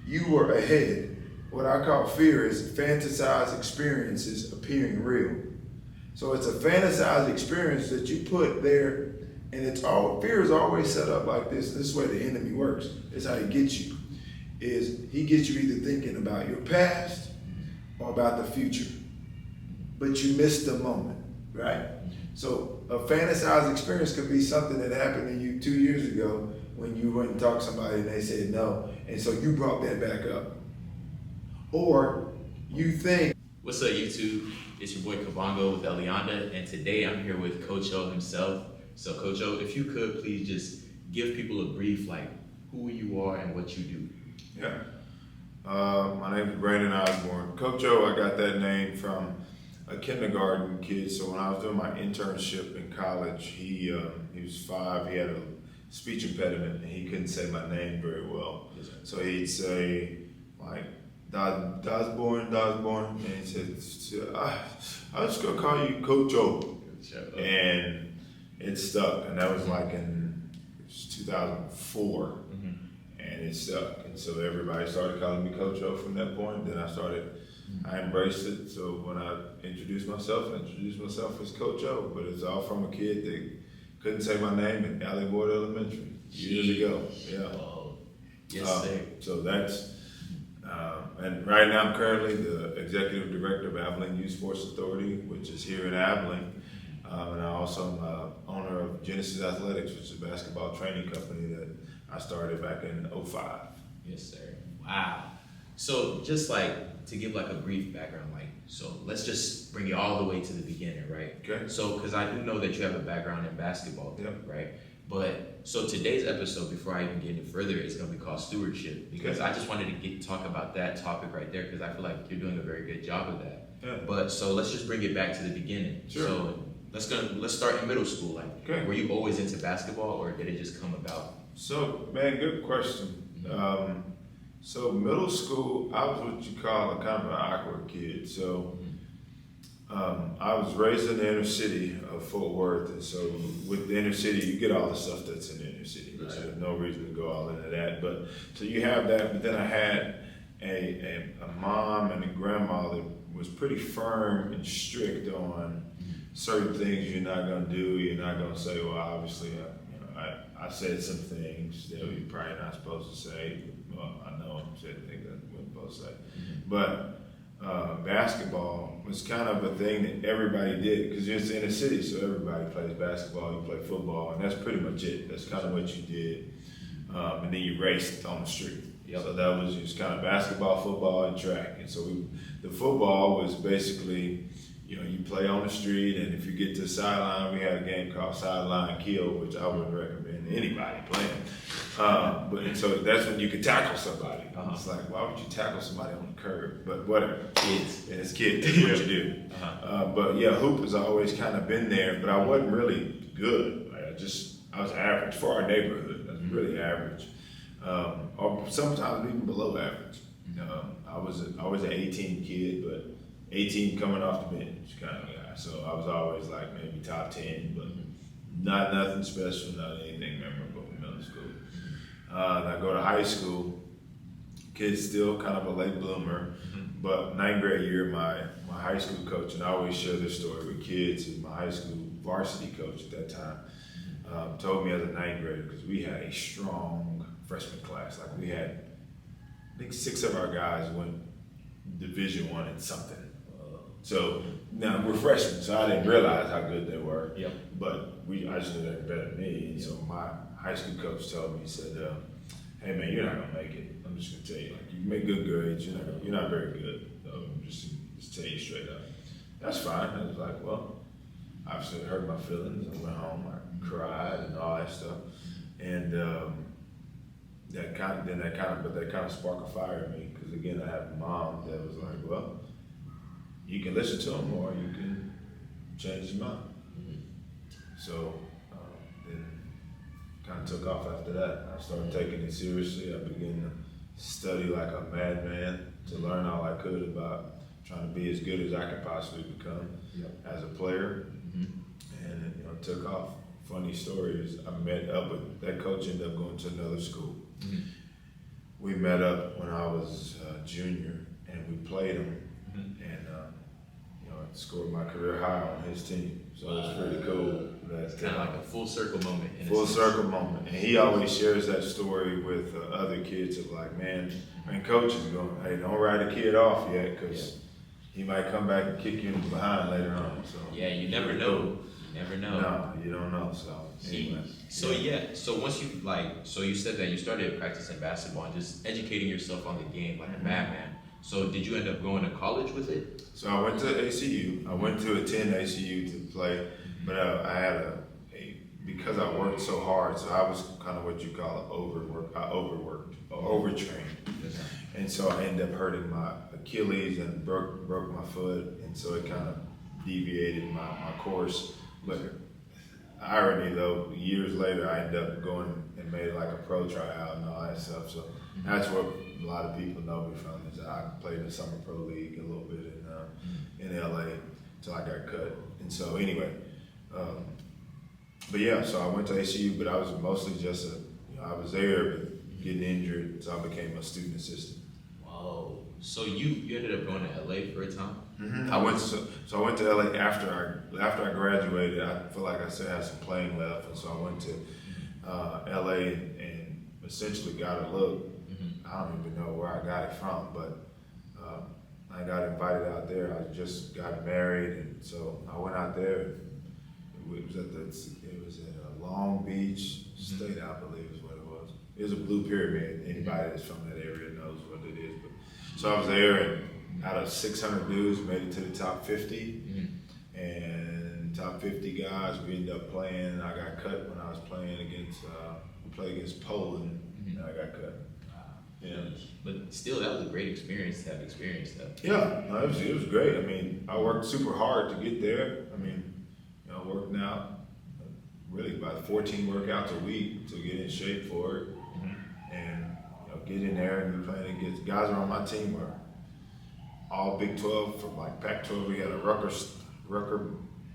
you were ahead. What I call fear is fantasized experiences appearing real. So it's a fantasized experience that you put there, and fear is always set up like this. This is the way the enemy works. It's how he gets you. He gets you either thinking about your past or about the future, but you miss the moment, right? So a fantasized experience could be something that happened to you 2 years ago when you went and talked to somebody and they said no, and so you brought that back up. Or you think. What's up, YouTube? It's your boy Kabongo with el1, and today I'm here with Coach O himself. So Coach O, if you could please just give people a brief, like who you are and what you do. Yeah. My name is Brandon Osborne. Coach O, I got that name from a kindergarten kid. So when I was doing my internship in college, he was 5. He had a speech impediment and he couldn't say my name very well. Yes, so he'd say like Osborne, and he said, I'm just gonna call you Coach O. And it stuck, and that was like in 2004. And it stuck, and so everybody started calling me Coach O from that point. Then I embraced it. So when I introduced myself as Coach O, but it's all from a kid that couldn't say my name in el1 Elementary years ago. Yeah. Oh, yes, sir. So that's, and right now I'm currently the Executive Director of Abilene Youth Sports Authority, which is here in Abilene. And I also am owner of Genesis Athletics, which is a basketball training company that I started back in 2005. Yes, sir. Wow. So just like to give like a brief background, so let's just bring it all the way to the beginning, right? Okay. So, because I do know that you have a background in basketball, right? But so today's episode, before I even get any further, is going to be called Stewardship, because I just wanted to talk about that topic right there, because I feel like you're doing a very good job of that. Yeah. But so let's just bring it back to the beginning. Sure. So let's start in middle school. Were you always into basketball, or did it just come about? So, man, good question. So middle school, I was what you call a kind of an awkward kid. So I was raised in the inner city of Fort Worth, and so with the inner city, you get all the stuff that's in the inner city. Right? There's no reason to go all into that. But so you have that, but then I had a mom and a grandma that was pretty firm and strict on certain things you're not going to do. You're not going to say, well, obviously, I said some things that you're probably not supposed to say. Well, I know I said things I wasn't supposed to say. But basketball was kind of a thing that everybody did, because it's in the city, so everybody plays basketball, you play football, and that's pretty much it. That's kind of what you did. And then you raced on the street. Yep. So that was just kind of basketball, football, and track. And so the football was basically, you play on the street, and if you get to the sideline, we had a game called Sideline Kill, which I wouldn't recommend anybody playing. But so that's when you could tackle somebody. It's like, why would you tackle somebody on the curb? But whatever. Kids. And it's kids. That's what you do. But yeah, hoop has always kind of been there, but I wasn't really good. I was average for our neighborhood. I was really average. Or sometimes even below average. I was an 18 kid, but 18 coming off the bench kind of guy. So I was always like maybe top 10, but not nothing special, not anything memorable in middle school. And I go to high school, kid's still kind of a late bloomer, but 9th grade year, my high school coach, and I always share this story with kids, is my high school varsity coach at that time, told me as a 9th grader, because we had a strong freshman class. Like we had, I think 6 of our guys went Division I in something. So now we're freshmen, so I didn't realize how good they were. Yep. But I just knew they were better than me. And so my high school coach told me, he said, "Hey man, you're not gonna make it. I'm just gonna tell you, like you make good grades, you're not very good. So I'm just tell you straight up." That's fine. I was like, well, obviously it hurt my feelings. I went home, I cried and all that stuff, and that kind of sparked a fire in me, because again I had a mom that was like, well, you can listen to him or you can change his mind. So then kind of took off after that. I started taking it seriously. I began to study like a madman to learn all I could about trying to be as good as I could possibly become as a player. And it took off. Funny story is I met up with that coach, ended up going to another school. we met up when I was a junior, and we played him, and I scored my career high on his team. So it was pretty cool. It's kind of like a full circle moment. Full circle moment, and he always shares that story with other kids of like, man, coach is going, hey, don't write a kid off yet, because he might come back and kick you in the behind later on. So yeah, you never know. Cool. You never know. No, you don't know. So anyway. So once you so you said that you started practicing basketball and just educating yourself on the game like a madman. So did you end up going to college with it? So I went to ACU. I went to attend ACU to play, but I had because I worked so hard, so I was kind of what you call overtrained. And so I ended up hurting my Achilles and broke my foot, and so it kind of deviated my course. But irony though, years later I ended up going and made like a pro tryout and all that stuff. So that's what a lot of people know me from, is that I played in the summer pro league a little bit in LA until I got cut. And so anyway, but yeah, so I went to ACU, but I was mostly just I was there, but getting injured, so I became a student assistant. Whoa! So you ended up going to LA for a time? Mm-hmm. I went to LA after I graduated. I feel like I still had some playing left, and so I went to LA and essentially got a look. I don't even know where I got it from, but I got invited out there. I just got married, and so I went out there. It was at Long Beach State, I believe is what it was. It was a blue pyramid. Anybody that's from that area knows what it is. But so I was there, and out of 600 dudes, made it to the top 50. And top 50 guys, we ended up playing. I got cut when I was playing against, we played against Poland, and I got cut. Yeah. But still, that was a great experience to have experienced that. Yeah, no, it was great. I mean, I worked super hard to get there. I mean, working out really about 14 workouts a week to get in shape for it, and get in there and be playing against guys on my team were all Big 12 from like Pac-12. We had a Rucker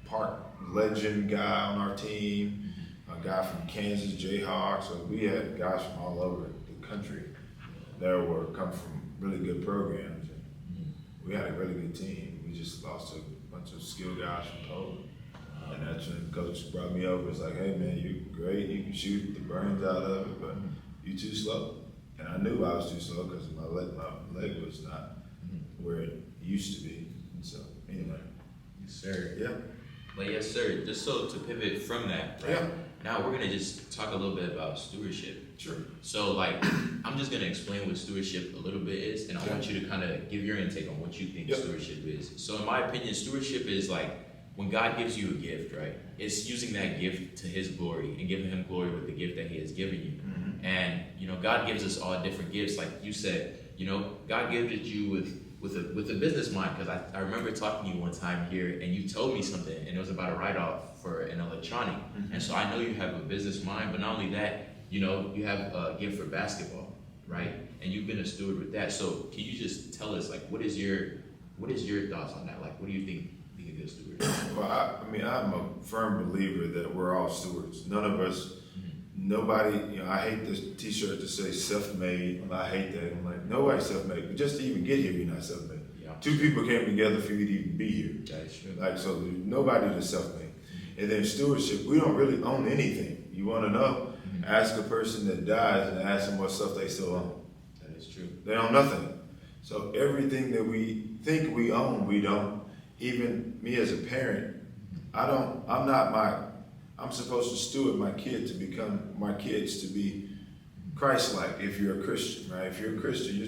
Park legend guy on our team, a guy from Kansas Jayhawks. So we had guys from all over the country that come from really good programs, and we had a really good team. We just lost a bunch of skilled guys from Poland. And that's when the coach brought me over. It's like, hey man, you're great. You can shoot the brains out of it, but you're too slow. And I knew I was too slow because my leg was not where it used to be. And so anyway. Yes, sir. Yeah. But yes, sir. Just so to pivot from that, right? Yeah. Now we're gonna just talk a little bit about stewardship. Sure. So I'm just gonna explain what stewardship a little bit is, and I want you to kind of give your intake on what you think stewardship is. So in my opinion, stewardship is like when God gives you a gift, right? It's using that gift to His glory and giving Him glory with the gift that He has given you. And God gives us all different gifts, like you said. God gifted you with a business mind, because I remember talking to you one time here, and you told me something, and it was about a write-off for an electronic. And so I know you have a business mind, but not only that, you have a gift for basketball, right? And you've been a steward with that. So can you just tell us, like, what is your thoughts on that? Like, what do you think being a good steward? Well, I'm a firm believer that we're all stewards. None of us, nobody, I hate this t-shirt to say self-made. I hate that. I'm like, nobody's self-made. But just to even get here, you're not self-made. Yeah. Two people came together for you to even be here. That's true. Like, so nobody is self-made. And then stewardship, we don't really own anything. You want to know? Ask a person that dies and ask them what stuff they still own. That is true. They own nothing. So everything that we think we own, we don't. Even me as a parent, I'm supposed to steward my kids to be Christ-like if you're a Christian, right? If you're a Christian,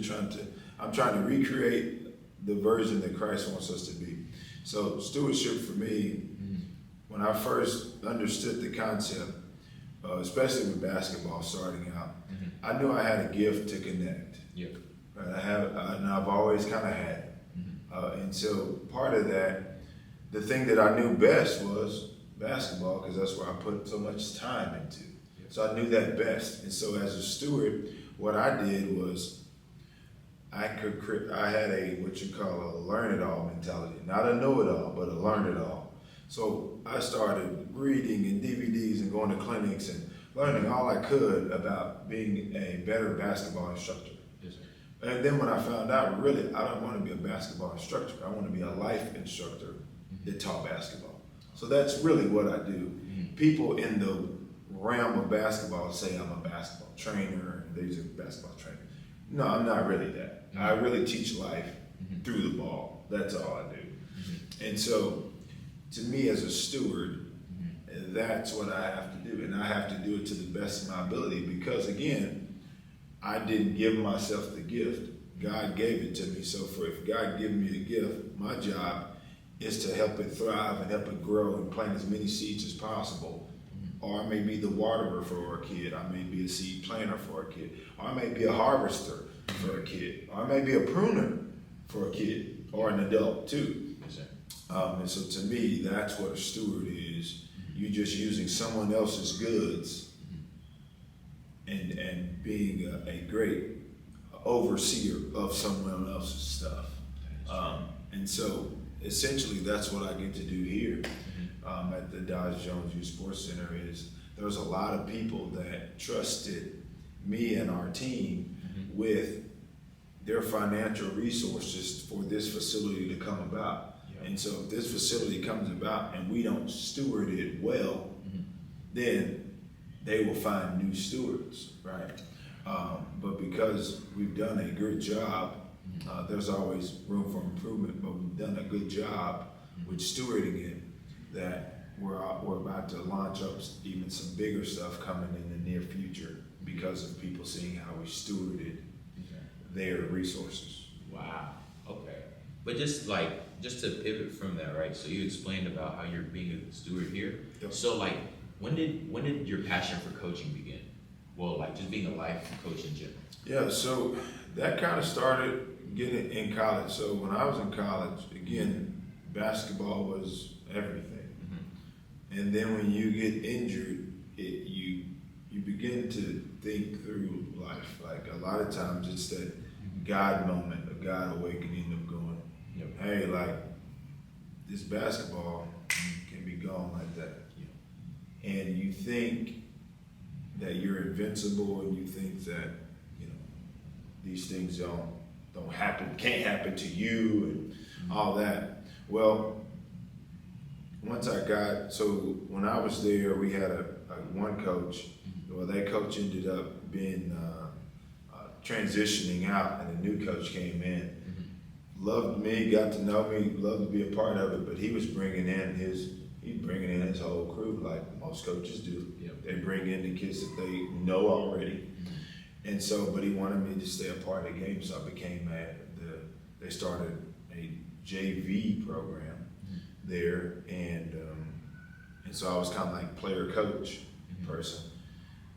I'm trying to recreate the version that Christ wants us to be. So stewardship for me, when I first understood the concept, especially with basketball starting out, I knew I had a gift to connect. Yep. Right? And I've always kind of had it. And so part of that, the thing that I knew best was basketball, because that's where I put so much time into. Yep. So I knew that best. And so as a steward, what I did was I had a what you call a learn-it-all mentality. Not a know-it-all, but a learn-it-all. So I started reading and DVDs and going to clinics and learning all I could about being a better basketball instructor. And then when I found out, really, I don't want to be a basketball instructor. I want to be a life instructor that taught basketball. So that's really what I do. People in the realm of basketball say I'm a basketball trainer, and these are basketball trainers. No, I'm not really that. I really teach life through the ball. That's all I do. And so, to me as a steward, that's what I have to do. And I have to do it to the best of my ability because, again, I didn't give myself the gift. God gave it to me. So if God gave me a gift, my job is to help it thrive and help it grow and plant as many seeds as possible. Or I may be the waterer for a kid. I may be a seed planter for a kid. Or I may be a harvester for a kid. Or I may be a pruner for a kid or an adult too. Yes, sir. And so to me, that's what a steward is. You're just using someone else's goods and being a great overseer of someone else's stuff. And so essentially that's what I get to do here at the Dodge Jones Youth Sports Center. Is there's a lot of people that trusted me and our team with their financial resources for this facility to come about. And so if this facility comes about and we don't steward it well, then they will find new stewards, right? But because we've done a good job, there's always room for improvement, but we've done a good job with stewarding it, that we're about to launch up even some bigger stuff coming in the near future because of people seeing how we stewarded their resources. Wow. Okay. But just to pivot from that, right? So you explained about how you're being a steward here. Yep. So when did your passion for coaching begin? Well, just being a life coach in general. Yeah, so that kind of started getting in college. So when I was in college, again, basketball was everything. And then when you get injured, you begin to think through life. Like a lot of times it's that God moment, a God awakening of going, hey, this basketball can be gone like that. And you think that you're invincible, and you think that, these things don't happen, can't happen to you and all that. Well, when I was there, we had a one coach. Well, that coach ended up being transitioning out, and a new coach came in. Loved me, got to know me, loved to be a part of it, but he was bringing in his whole crew like most coaches do. They bring in the kids that they know already. And so, but he wanted me to stay a part of the game, so I became they started a JV program there, and so I was kind of like player coach person.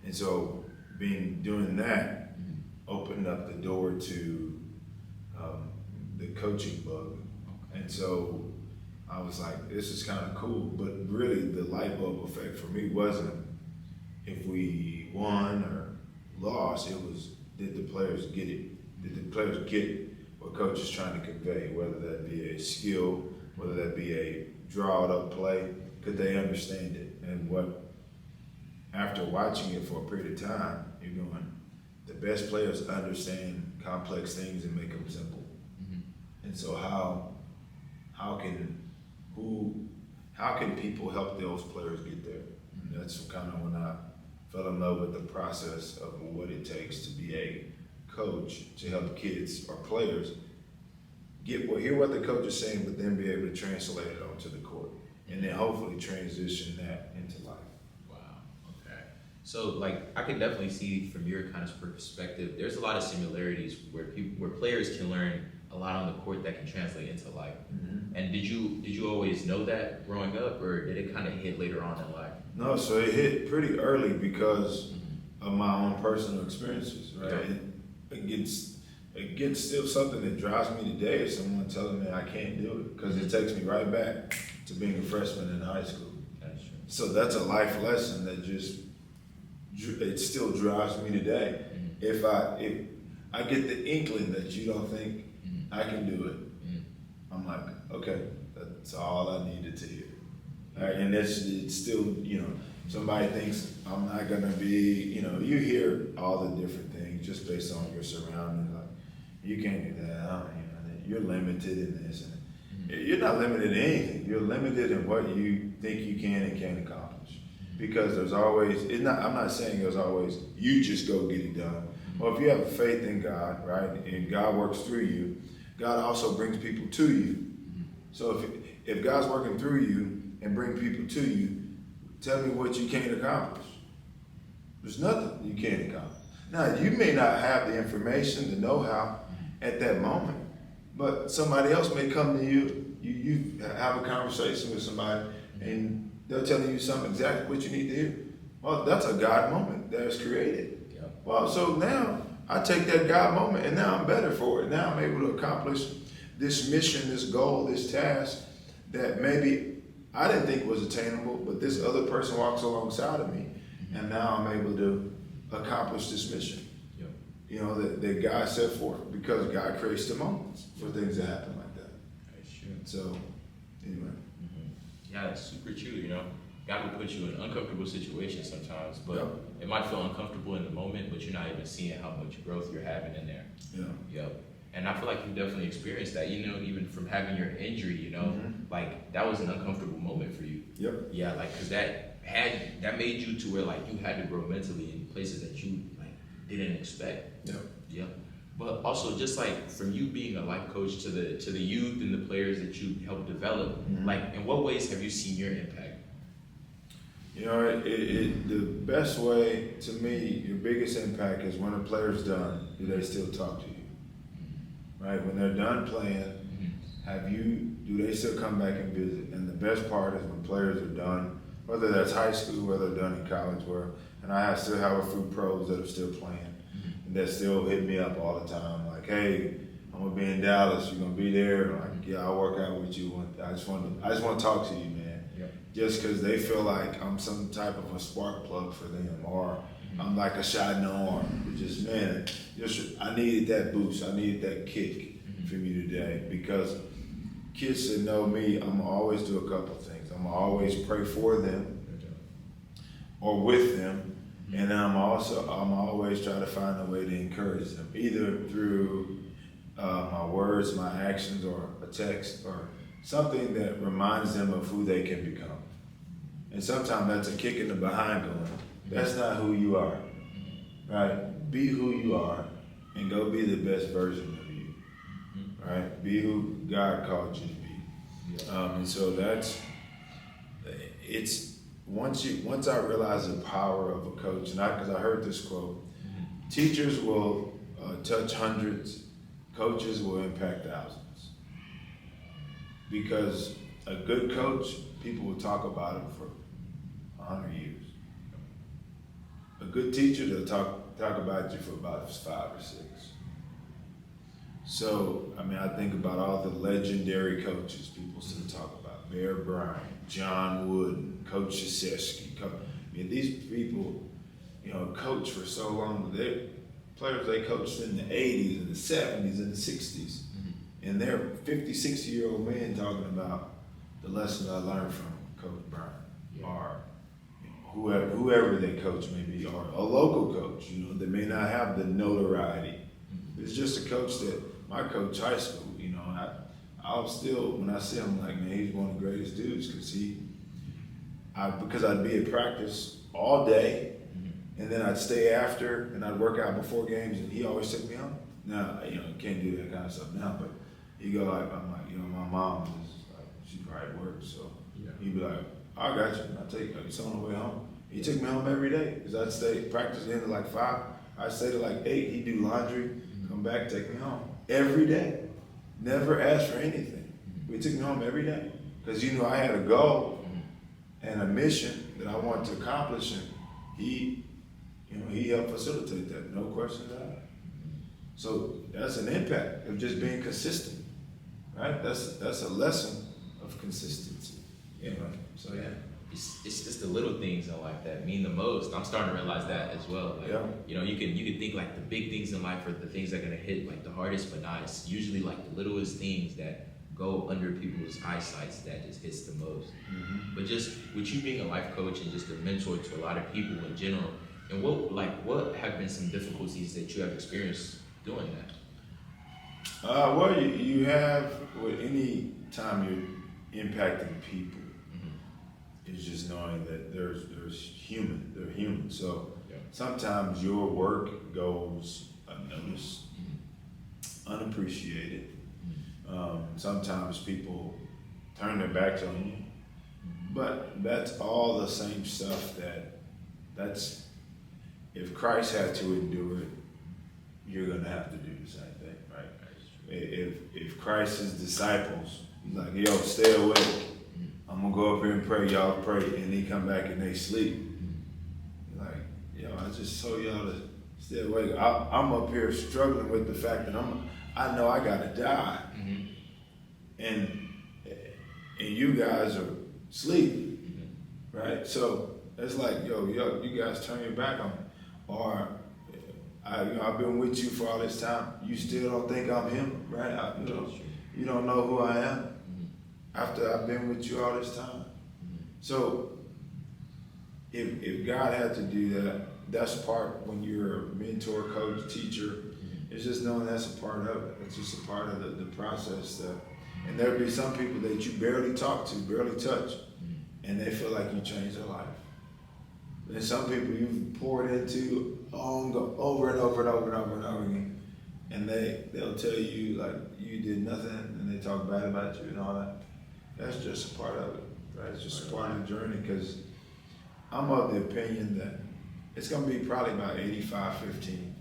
And so doing that opened up the door to the coaching bug. And so I was like, this is kind of cool, but really the light bulb effect for me wasn't if we won or lost, it was, did the players get it? Did the players get what coach is trying to convey, whether that be a skill, whether that be a drawed up play, could they understand it? And after watching it for a period of time, you're going, the best players understand complex things and make them simple. And so how can people help those players get there? And that's kind of when I fell in love with the process of what it takes to be a coach, to help kids or players hear what the coach is saying, but then be able to translate it onto the court, and then hopefully transition that into life. Wow. Okay. So I can definitely see from your kind of perspective, there's a lot of similarities where players can learn a lot on the court that can translate into life. And did you always know that growing up, or did it kind of hit later on in life? No, so it hit pretty early because of my own personal experiences, right? Okay. It gets still something that drives me today is someone telling me I can't do it, because it takes me right back to being a freshman in high school. That's true. So that's a life lesson that it still drives me today. If I get the inkling that you don't think I can do it, I'm like, okay, that's all I needed to hear. All right, and it's still, somebody thinks I'm not gonna be, you hear all the different things just based on your surroundings. Like, you can't do that. You're limited in this. You're not limited in anything. You're limited in what you think you can and can't accomplish. Because there's always, I'm not saying there's always, you just go get it done. Well, if you have faith in God, right, and God works through you, God also brings people to you. So if God's working through you and bring people to you, tell me what you can't accomplish. There's nothing you can't accomplish. Now, you may not have the information, the know-how at that moment, but somebody else may come to you. You have a conversation with somebody, and they're telling you something exactly what you need to hear. Well, that's a God moment that is created. Yep. Well, so now I take that God moment, and now I'm better for it. Now I'm able to accomplish this mission, this goal, this task that maybe I didn't think was attainable, but this other person walks alongside of me, and now I'm able to accomplish this mission. Yep. You know, that God set forth, because God creates the moments for things to happen like that. That's true. So, anyway. Yeah, it's super true, you know. God will put you in uncomfortable situations sometimes, but Yep. it might feel uncomfortable in the moment, but you're not even seeing how much growth you're having in there. Yeah. Yep. And I feel like you've definitely experienced that, you know, even from having your injury, you know, like that was an uncomfortable moment for you. Yep. Yeah, like, cause that made you to where like you had to grow mentally in places that you like didn't expect. Yep. Yep. But also just like from you being a life coach to the youth and the players that you helped develop, like in what ways have you seen your impact? You know, the best way to me, your biggest impact is when a player's done, do they still talk to you? Right? When they're done playing, do they still come back and visit? And the best part is when players are done, whether that's high school, whether they're done in college, and I still have a few pros that are still playing, and that still hit me up all the time, like, hey, I'm gonna be in Dallas, you gonna be there? And I'm like, yeah, I'll work out with you. I just want to talk to you, man. Yep. Just because they feel like I'm some type of a spark plug for them, or I'm like a shot in the arm. It's just, man, I needed that boost. I needed that kick from you today, because kids that know me, I'm gonna always do a couple things. I'm gonna always pray for them or with them, and then I'm always try to find a way to encourage them, either through my words, my actions, or a text, or something that reminds them of who they can become. And sometimes that's a kick in the behind going, that's not who you are, right? Be who you are and go be the best version of you, right? Be who God called you to be. And so once I realized the power of a coach, because I heard this quote, teachers will touch hundreds, coaches will impact thousands. Because a good coach, people will talk about him for 100 years. A good teacher, they'll talk about you for about 5 or 6. So, I mean, I think about all the legendary coaches people still talk about. Bear Bryant, John Wooden, Coach Krzyzewski. These people, you know, coach for so long. They're players they coached in the 80s and the 70s and the 60s. And they're 50, 60-year-old men talking about the lessons I learned from Coach Bryant, or whoever they coach may be, or a local coach, you know, that may not have the notoriety. It's just a coach that, my coach high school, you know, I'll still, when I see him, like, man, he's one of the greatest dudes, because I'd be at practice all day, and then I'd stay after, and I'd work out before games, and he always took me home. Now, you know, can't do that kind of stuff now, but he go like, I'm like, you know, my mom is like, she probably works, so he'd be like, I got you, I'll take you, it's on the way home. He took me home every day, because I'd stay, practice ended at like 5, I'd stay to like 8, he'd do laundry, come back, take me home. Every day. Never asked for anything. He took me home every day, because you know I had a goal and a mission that I wanted to accomplish, and he helped facilitate that, no questions asked. So that's an impact of just being consistent, right? That's a lesson of consistency. You know? So yeah. It's just the little things in life that mean the most. I'm starting to realize that as well. Like, you know, you can think like the big things in life are the things that are gonna hit like the hardest, but not. It's usually like the littlest things that go under people's eyesight that just hits the most. But just with you being a life coach and just a mentor to a lot of people in general, and what have been some difficulties that you have experienced doing that? Well, you have, with any time you're impacting people, is just knowing that they're human. So sometimes your work goes unnoticed, unappreciated. Sometimes people turn their backs on you, but that's all the same stuff that's, if Christ had to endure it, you're gonna have to do the same thing, right? If Christ's disciples, he's like, yo, stay awake. I'm gonna go up here and pray, y'all pray, and they come back and they sleep. Like, yo, I just told y'all to stay awake. I'm up here struggling with the fact that I know I gotta die, and you guys are asleep, right? So it's like, yo, you guys turn your back on me, or I've been with you for all this time. You still don't think I'm him, right? You don't know who I am after I've been with you all this time. So if God had to do that, that's part when you're a mentor, coach, teacher. It's just knowing that's a part of it. It's just a part of the process. And there'll be some people that you barely talk to, barely touch, and they feel like you changed their life. And some people you've poured into over and over and over and over and over again, and they'll tell you like you did nothing, and they talk bad about you and all that. That's just a part of it, right? It's just a part of the journey, because I'm of the opinion that it's going to be probably about 85-15.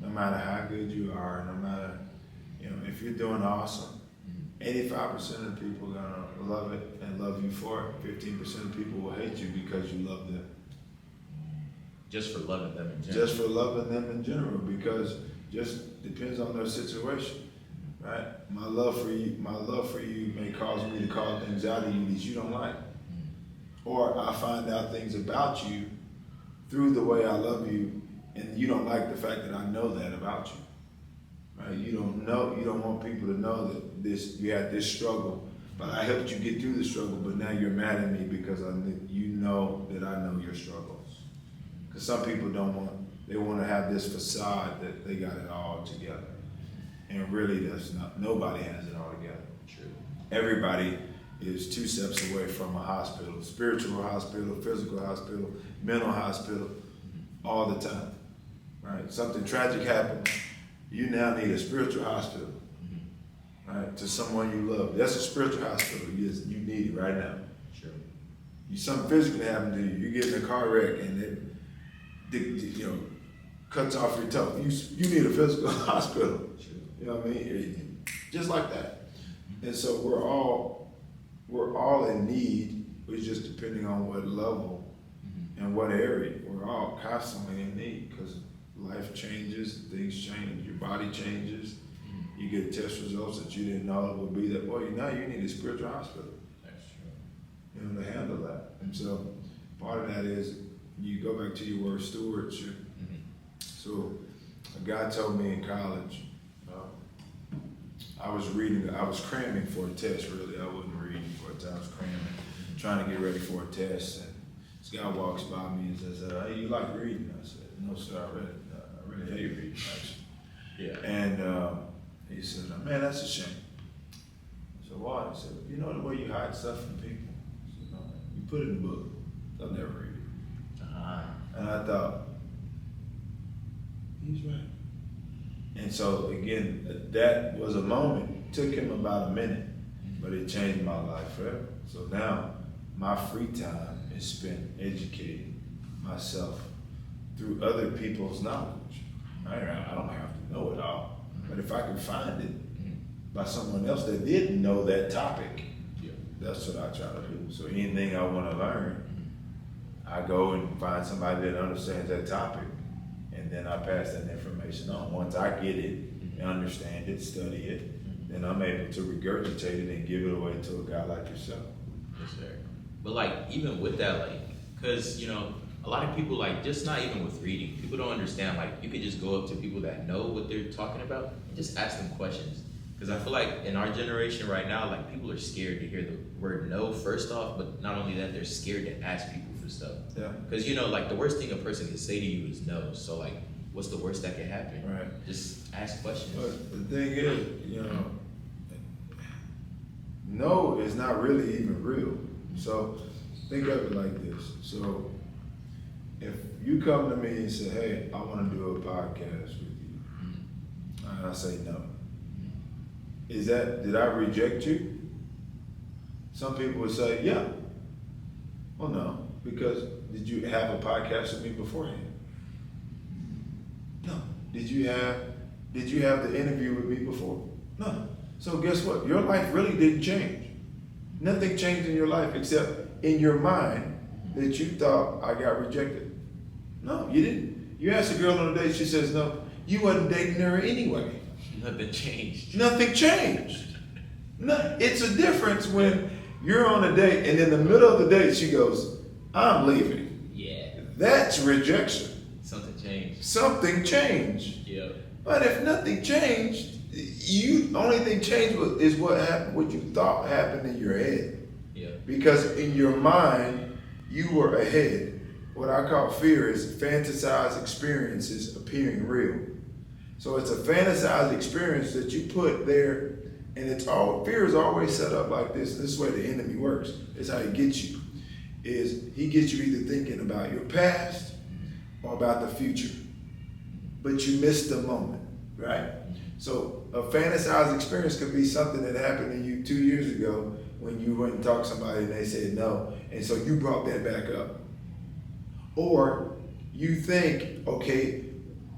No matter how good you are, no matter, if you're doing awesome, 85% of the people are going to love it and love you for it. 15% of people will hate you because you love them. Just for loving them in general. Just for loving them in general, because just depends on their situation, right? My love for you may cause me to call things out of you that you don't like. Or I find out things about you through the way I love you, and you don't like the fact that I know that about you, right? You don't want people to know that you had this struggle, but I helped you get through the struggle, but now you're mad at me because you know that I know your struggles. Because some people they want to have this facade that they got it all together. And really nobody has it all together. True. Everybody is 2 steps away from a hospital, spiritual hospital, physical hospital, mental hospital, all the time, right? Something tragic happens, you now need a spiritual hospital, right? To someone you love. That's a spiritual hospital. You need it right now. Sure. Something physically happened to you. You get in a car wreck and it cuts off your toe. You need a physical hospital. Sure. You know what I mean? Just like that. And so we're all in need. It's just depending on what level and what area. We're all constantly in need, because life changes, things change, your body changes. You get test results that you didn't know would be that. Well, now you need a spiritual hospital. That's true. To handle that. And so part of that is you go back to your word stewardship. So a guy told me in college, I was cramming for a test, really. I wasn't reading for a test, I was cramming, trying to get ready for a test. And this guy walks by me and says, hey, you like reading? I said, no, sir, I really hate reading, actually. Yeah. And he said, man, that's a shame. I said, why? He said, you know the way you hide stuff from people? I said, no, you put it in a book. They'll never read it. And I thought, he's right. And so again, that was a moment. It took him about a minute, but it changed my life forever. So now my free time is spent educating myself through other people's knowledge. I don't have to know it all, but if I can find it by someone else that didn't know that topic, that's what I try to do. So anything I want to learn, I go and find somebody that understands that topic, and then I pass that information on. Once I get it, understand it, study it, then I'm able to regurgitate it and give it away to a guy like yourself. Yes, sir. But like, even with that, like, cause a lot of people, like, just not even with reading, people don't understand, like, you could just go up to people that know what they're talking about and just ask them questions. Cause I feel like in our generation right now, like, people are scared to hear the word no first off, but not only that, they're scared to ask people for stuff. Yeah. Cause like, the worst thing a person can say to you is no. So like, what's the worst that can happen? Right. Just ask questions. But the thing is, no is not really even real. So think of it like this. So if you come to me and say, hey, I want to do a podcast with you, and I say no, did I reject you? Some people would say, yeah. Well, no, because did you have a podcast with me beforehand? No. Did you have the interview with me before? No. So guess what? Your life really didn't change. Nothing changed in your life except in your mind that you thought I got rejected. No, you didn't. You asked a girl on a date, she says no. You wasn't dating her anyway. Nothing changed. Nothing changed. No, it's a difference when you're on a date and in the middle of the date she goes, I'm leaving. Yeah. That's rejection. Something changed. Something changed. Yeah. But if nothing changed, only thing changed is what happened, what you thought happened in your head. Yeah. Because in your mind, you were ahead. What I call fear is fantasized experiences appearing real. So it's a fantasized experience that you put there, and fear is always set up like this. This is the way the enemy works. This is how he gets you. He gets you either thinking about your past or about the future. But you missed the moment, right? So a fantasized experience could be something that happened to you 2 years ago when you went and talked to somebody and they said no, and so you brought that back up. Or you think, okay,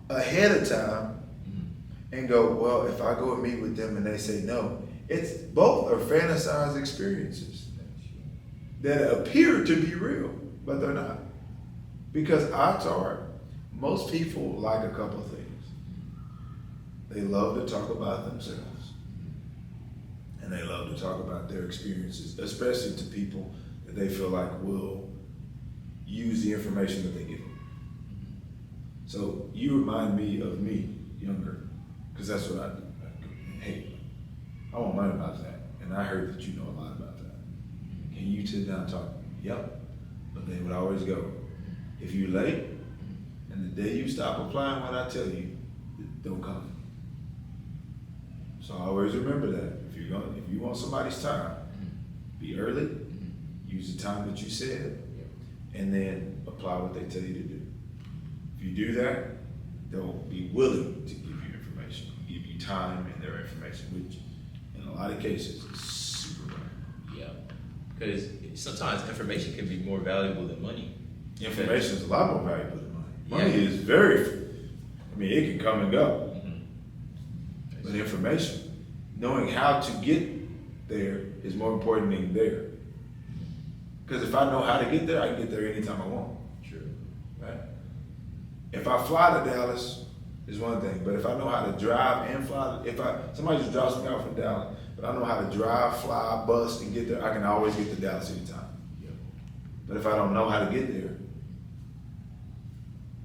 ahead of time and go, well, if I go and meet with them and they say no, both are fantasized experiences that appear to be real, but they're not. Because odds are, most people like a couple of things. They love to talk about themselves. And they love to talk about their experiences, especially to people that they feel like will use the information that they give them. So you remind me of me, younger, because that's what I do. Hey, I want to learn about that. And I heard that you know a lot about that. Can you sit down and talk? Yep. But they would always go, if you're late, and the day you stop applying what I tell you, don't come. So always remember that. If you want somebody's time, be early, use the time that you said, and then apply what they tell you to do. If you do that, they'll be willing to give you information, give you time and their information, which in a lot of cases is super rare. Yeah, because sometimes information can be more valuable than money. Information is a lot more valuable than money. Money is it can come and go. But information, knowing how to get there is more important than there. Because if I know how to get there, I can get there anytime I want. True. Right? If I fly to Dallas, is one thing. But if I know how to drive and fly, somebody just drops me off in Dallas, but I know how to drive, fly, bus, and get there, I can always get to Dallas anytime. Yep. But if I don't know how to get there,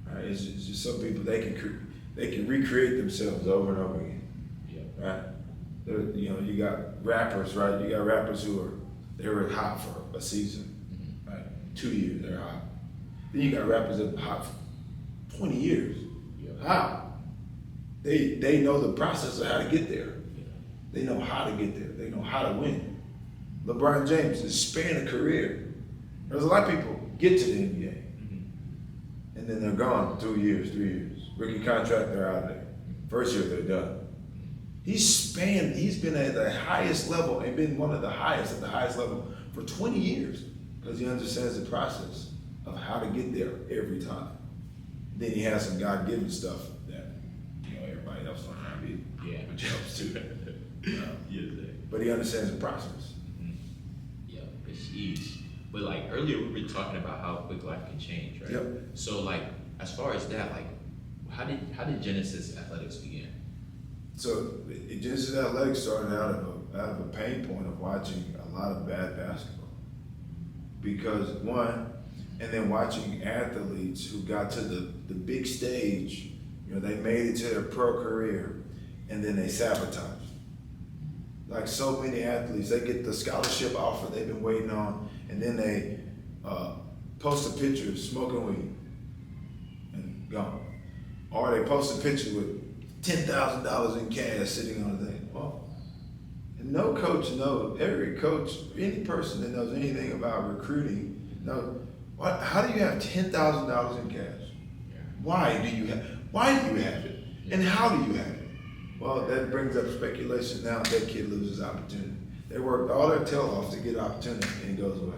right, it's just some people, they can recreate themselves over and over again. Right? You got rappers, right? You got rappers they were hot for a season, right? 2 years, they're hot. Then you got rappers that are hot for 20 years. How? They know the process of how to get there. They know how to get there. They know how to win. LeBron James has spanned a career. There's a lot of people get to the NBA, and then they're gone for 2 years, 3 years. Rookie contract, they're out of there. First year, they're done. He's been at the highest level and been one of the highest at the highest level for 20 years because he understands the process of how to get there every time. Then he has some God-given stuff that everybody else don't have either. Yeah. Which helps too. Yeah. But he understands the process. Yeah, it's huge. But like earlier we were talking about how quick life can change, right? Yep. So like as far as that, like how did Genesis Athletics begin? So Genesis Athletics started out of a pain point of watching a lot of bad basketball. Because and then watching athletes who got to the big stage, they made it to their pro career, and then they sabotaged. Like so many athletes, they get the scholarship offer they've been waiting on, and then they post a picture smoking weed and gone. Or they post a picture with $10,000 in cash sitting on the thing. Well, and no coach knows, every coach, any person that knows anything about recruiting knows, how do you have $10,000 in cash? Why do you have it? And how do you have it? Well, that brings up speculation. Now that kid loses opportunity. They worked all their tail off to get opportunity and it goes away.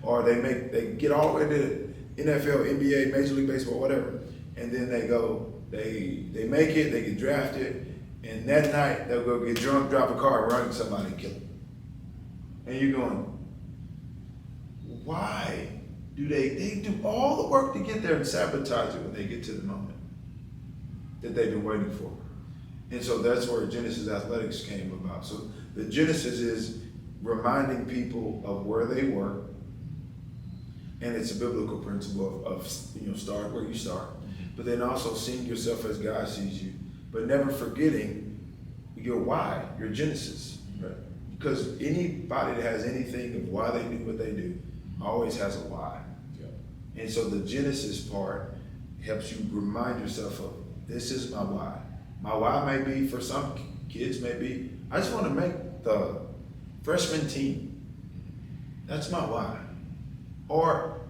Or they get all the way to NFL, NBA, Major League Baseball, whatever, and then they make it, they get drafted, and that night they'll go get drunk, drop a car, and run into somebody and kill them. And you're going, why do they do all the work to get there and sabotage it when they get to the moment that they've been waiting for? And so that's where Genesis Athletics came about. So the Genesis is reminding people of where they were, and it's a biblical principle of start where you start, but then also seeing yourself as God sees you, but never forgetting your why, your Genesis, right? Because anybody that has anything of why they do what they do always has a why. Yeah. And so the Genesis part helps you remind yourself of, this is my why. My why may be, for some kids, maybe, I just want to make the freshman team. That's my why. Or,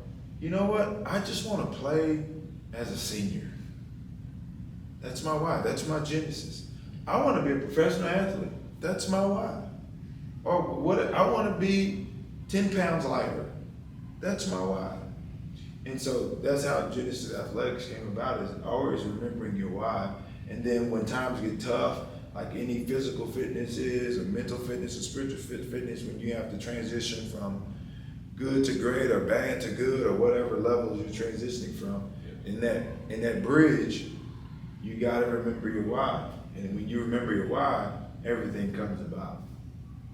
you know what? I just want to play as a senior. That's my why. That's my Genesis. I want to be a professional athlete. That's my why. Or what? I want to be 10 pounds lighter. That's my why. And so that's how Genesis Athletics came about, is always remembering your why. And then when times get tough, like any physical fitness is, or mental fitness, or spiritual fitness, when you have to transition from good to great or bad to good or whatever levels you're transitioning from, in that bridge, you got to remember your why. And when you remember your why, everything comes about,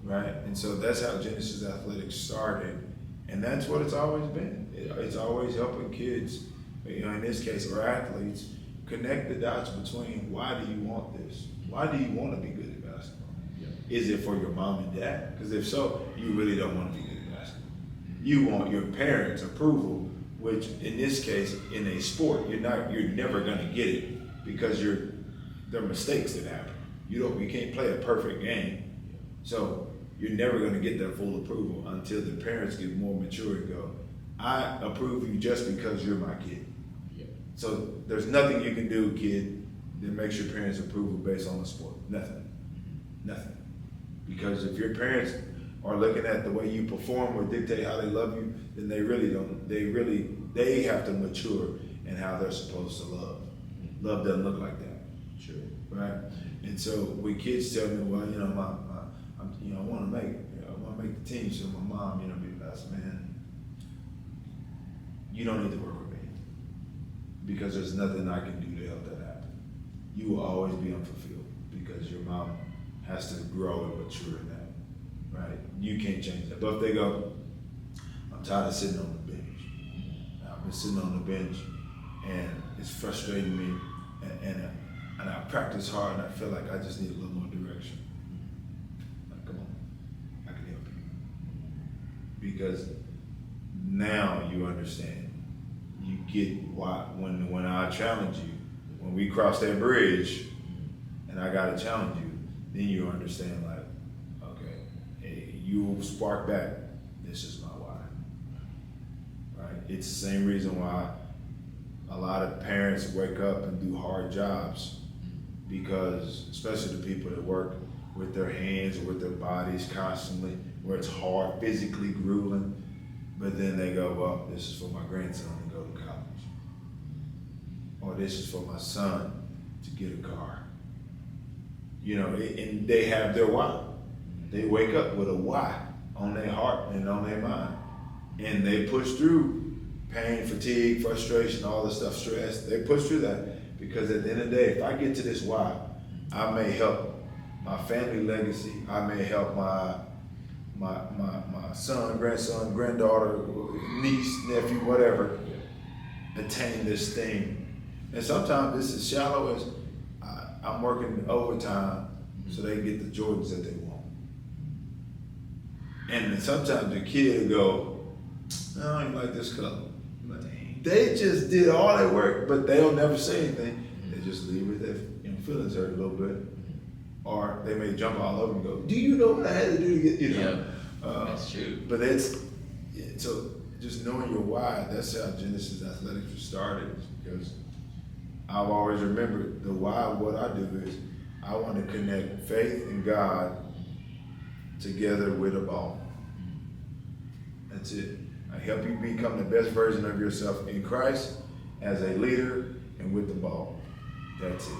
right? And so that's how Genesis Athletics started, and that's what it's always been. It's always helping kids, in this case, or athletes, connect the dots between, why do you want this? Why do you want to be good at basketball? Yeah. Is it for your mom and dad? Because if so, you really don't want to be good at basketball. You want your parents' approval, which in this case, in a sport, you're never going to get it, because there are mistakes that happen. You can't play a perfect game. So you're never going to get that full approval until the parents get more mature and go, I approve you just because you're my kid. Yeah. So there's nothing you can do, kid, that makes your parents' approval based on the sport. Nothing. Nothing. Because if your parents are looking at the way you perform or dictate how they love you, then they really don't. They have to mature in how they're supposed to love. Love doesn't look like that. Sure. Right? And so when kids tell me, well, I want to make the team, so my mom, be the best man. You don't need to work with me, because there's nothing I can do to help that happen. You will always be unfulfilled because your mom has to grow and mature in that, right? You can't change that. But if they go, I'm tired of sitting on the bench. I've been sitting on the bench and it's frustrating me, and I practice hard and I feel like I just need a little more direction. Like, come on, I can help you. Because now you understand. You get why, when I challenge you, when we cross that bridge and I gotta challenge you, then you understand, like, okay, hey, you will spark back, this is my why. Right? It's the same reason why a lot of parents wake up and do hard jobs, because especially the people that work with their hands or with their bodies constantly, where it's hard, physically grueling, but then they go, well, this is for my grandson to go to college. Or this is for my son to get a car. And they have their why. They wake up with a why on their heart and on their mind. And they push through pain, fatigue, frustration, all the stuff, stress. They push through that, because at the end of the day, if I get to this why, I may help my family legacy. I may help my son, grandson, granddaughter, niece, nephew, whatever, attain this thing. And sometimes this is shallow as I'm working overtime so they can get the Jordans that they want. And then sometimes the kid will go, I don't even like this color. They just did all their work, but they'll never say anything. They just leave with their feelings hurt a little bit, or they may jump all over and go, "Do you know what I had to do to get?" That's true. But so just knowing your why. That's how Genesis Athletics was started, because I've always remembered the why of what I do is I want to connect faith and God together with a ball. That's it. I help you become the best version of yourself in Christ as a leader and with the ball. That's it.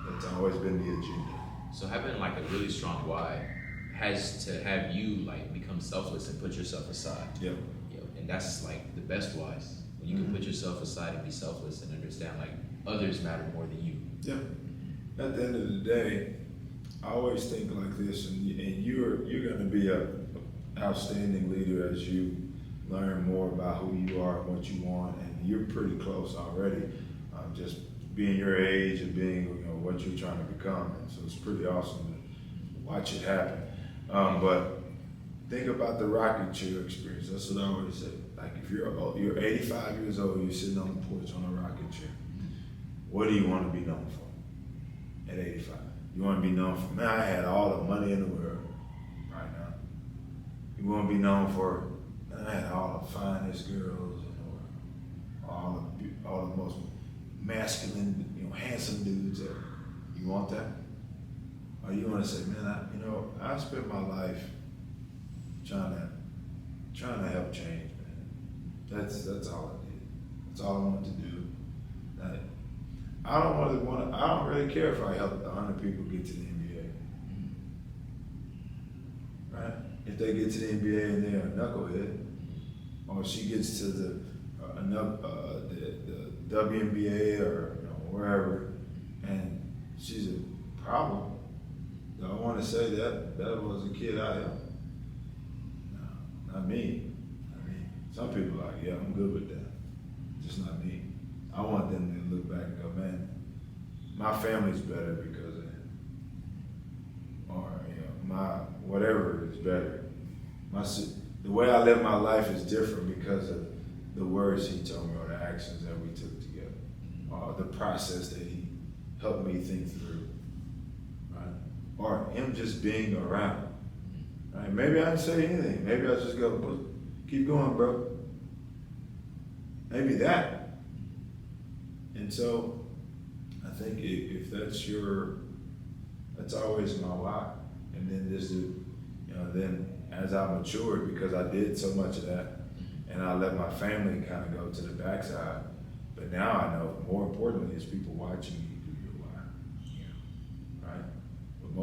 That's always been the agenda. So having like a really strong why has to have you like become selfless and put yourself aside. Yep. And that's like the best whys. When you can put yourself aside and be selfless and understand like others matter more than you. Yeah. At the end of the day, I always think like this, and you're going to be an outstanding leader as you learn more about who you are and what you want, and you're pretty close already. Just being your age and being what you're trying to become, and so it's pretty awesome to watch it happen. But think about the rocking chair experience. That's what I always say. Like if you're 85 years old, you're sitting on the porch on a rocking chair. What do you want to be known for at 85? You want to be known for, man, I had all the money in the world right now. You want to be known for, man, I had all the finest girls in the world, all the most masculine, handsome dudes there. You want that? Or you want to say, man, I spent my life trying to help change, man. That's all I did. That's all I wanted to do. I don't really care if I help 100 people get to the NBA. Right? If they get to the NBA and they're a knucklehead, or she gets to the WNBA or wherever, and she's a problem, do I want to say that was a kid I helped? No, not me. Some people are like, yeah, I'm good with that. Just not me. I want them to look back and go, man, my family's better because of him. Or, my whatever is better. The way I live my life is different because of the words he told me or the actions that we took together. Or the process that he helped me think through. Right? Or him just being around. Right? Maybe I didn't say anything. Maybe I just go, keep going, bro. Maybe that. And so I think if that's always my why. And then then as I matured, because I did so much of that, and I let my family kind of go to the backside. But now I know more importantly is people watching you do your why. Right? But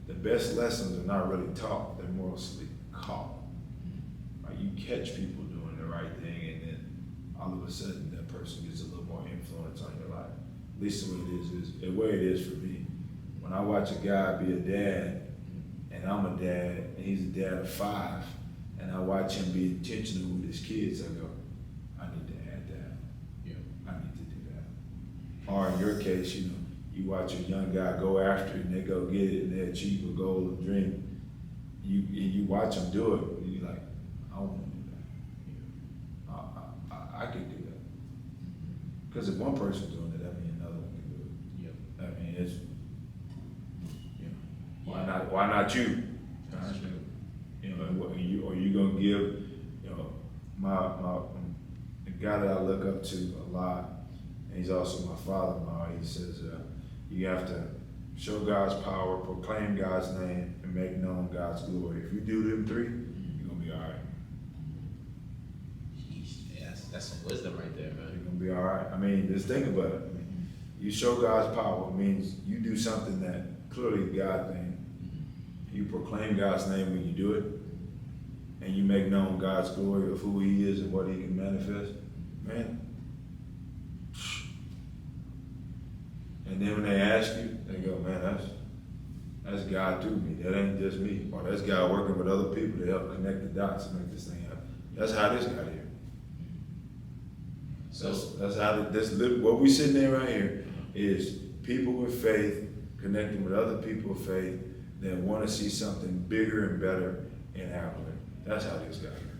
the best lessons are not really taught, they're mostly caught. Right? You catch people doing the right thing, and then all of a sudden that person gets a little more influence on your life. At least the way it is for me. When I watch a guy be a dad, and I'm a dad, and he's a dad of 5, and I watch him be intentional with his kids, I go, I need to add that. Yeah, I need to do that. Or in your case, you watch a young guy go after it, and they go get it, and they achieve a goal, a dream. You watch them do it, and you're like, I want to do that. I can do that. Because if one person's doing it, that means another one can do it. Yep. I mean, it's, why not you? That's true. Are you gonna give, the guy that I look up to a lot, and he's also my father-in-law, he says, you have to show God's power, proclaim God's name, and make known God's glory. If you do them 3, you're gonna be all right. Yeah, that's some wisdom right there, man. You're gonna be all right. I mean, just think about it. You show God's power means you do something that clearly God thing. You proclaim God's name when you do it, and you make known God's glory of who He is and what He can manifest. Man. And then when they ask you, they go, man, that's God through me. That ain't just me. Or that's God working with other people to help connect the dots and make this thing happen. That's how this got here. So that's how what we sitting there right here is people with faith connecting with other people with faith that want to see something bigger and better and happen. That's how this got here.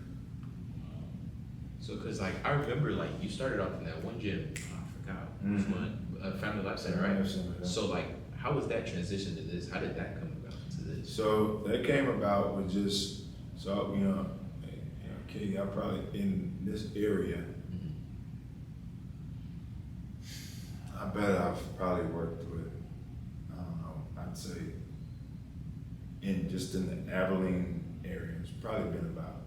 So, cause like I remember, like you started off in that one gym. I forgot Which one? Family Life Center, right? Yeah. So like, how was that transition to this? How did that come about to this? So that came about with just, so, okay, I'm probably in this area. I bet I've probably worked with, I don't know, I'd say in the Abilene area, it's probably been about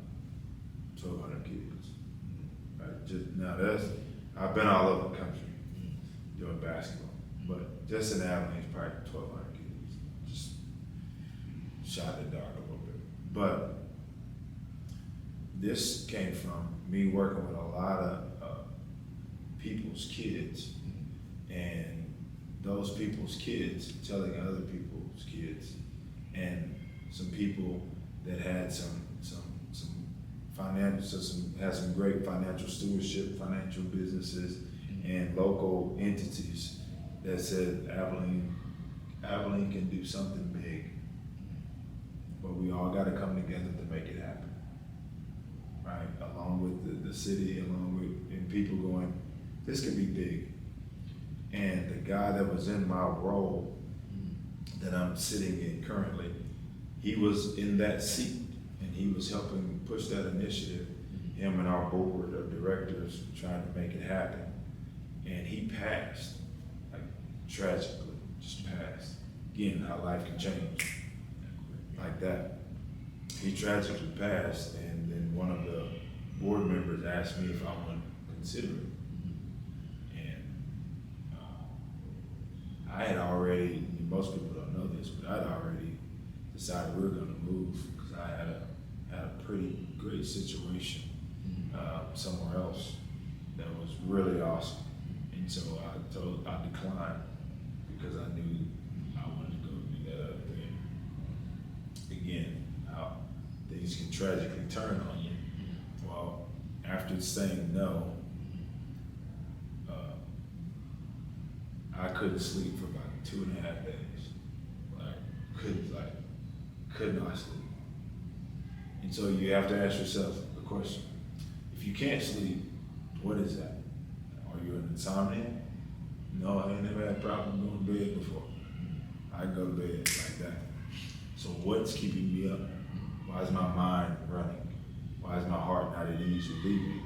1,200 kids. Right? I've been all over the country doing basketball, but just in Abilene, it's probably 1,200 kids. Just shot in the dark a little bit. But this came from me working with a lot of people's kids, and those people's kids telling other people's kids, and some people that had some great financial stewardship, financial businesses, and local entities that said Abilene can do something big, but we all got to come together to make it happen, right? Along with the city, and people going, this could be big. And the guy that was in my role that I'm sitting in currently, he was in that seat, and he was helping push that initiative, him and our board of directors trying to make it happen. And he passed, like tragically, just passed. Again, how life can change like that. He tragically passed, and then one of the board members asked me if I wanted to consider it. I had already, most people don't know this, but I'd already decided we were going to move because I had a pretty great situation somewhere else that was really awesome. And so I declined because I knew I wanted to go do that other thing. Again, how things can tragically turn on you. Well, after saying no, I couldn't sleep for about 2.5 days. Could not sleep. And so you have to ask yourself the question, if you can't sleep, what is that? Are you an insomnia? No, I ain't never had a problem going to bed before. I go to bed like that. So what's keeping me up? Why is my mind running? Why is my heart not at ease relieving me?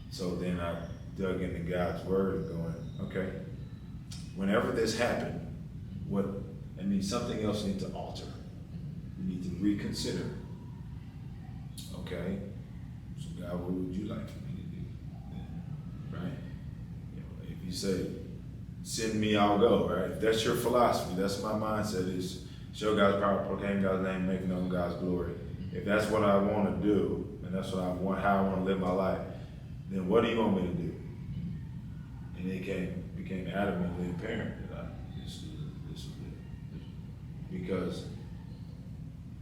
So then I dug into God's word and going, okay, whenever this happened, that means something else needs to alter. We need to reconsider. Okay, so God, what would you like for me to do? Right? If you say, send me, I'll go, right? If that's your philosophy, that's my mindset, is show God's power, proclaim God's name, make known God's glory. If that's what I want to do, and that's what I want, how I want to live my life, then what do you want me to do? And it became adamantly apparent that this was it. Because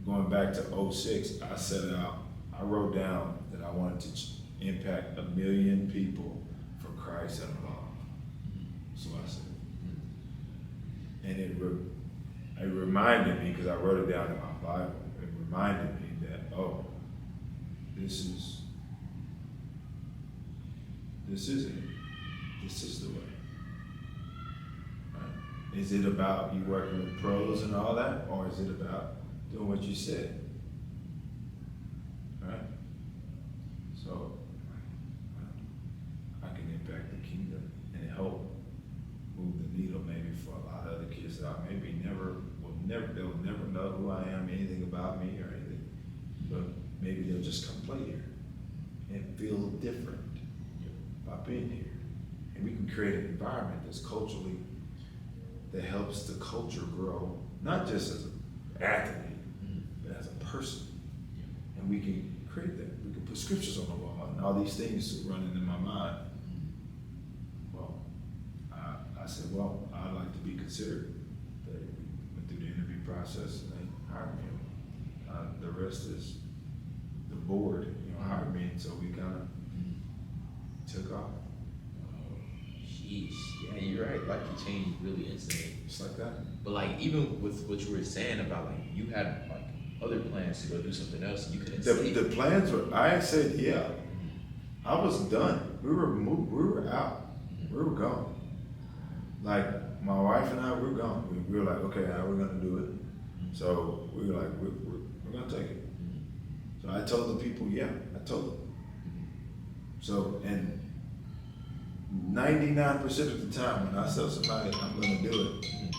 going back to 2006, I set out, I wrote down that I wanted to impact 1 million people for Christ and love. So I said. And it reminded me, because I wrote it down in my Bible, it reminded me that, this is it. This is the way. Right? Is it about you working with pros and all that, or is it about doing what you said? Right? So I can impact the kingdom and help move the needle maybe for a lot of other kids that I maybe they'll never know who I am, anything about me or anything, but maybe they'll just come play here and feel different by being here. And we can create an environment that's culturally, that helps the culture grow, not just as an athlete, but as a person. And we can create that. We can put scriptures on the wall and all these things running in my mind. Well, I said, well, I'd like to be considered. They went through the interview process and they hired me. The rest is the board, hired me, and so we kind of took off. Jeez, yeah, you're right. Life can change really instantly. Just like that. But like, even with what you were saying about like, you had like other plans to go do something else, and you couldn't sleep. The plans were. I said, yeah. I was done. We were moved. We were out. we were gone. Like my wife and I, we were gone. We were like, okay, how are we gonna do it? So we were like, we're gonna take it. So I told the people, yeah, I told them. So, and 99% of the time when I tell somebody I'm gonna do it,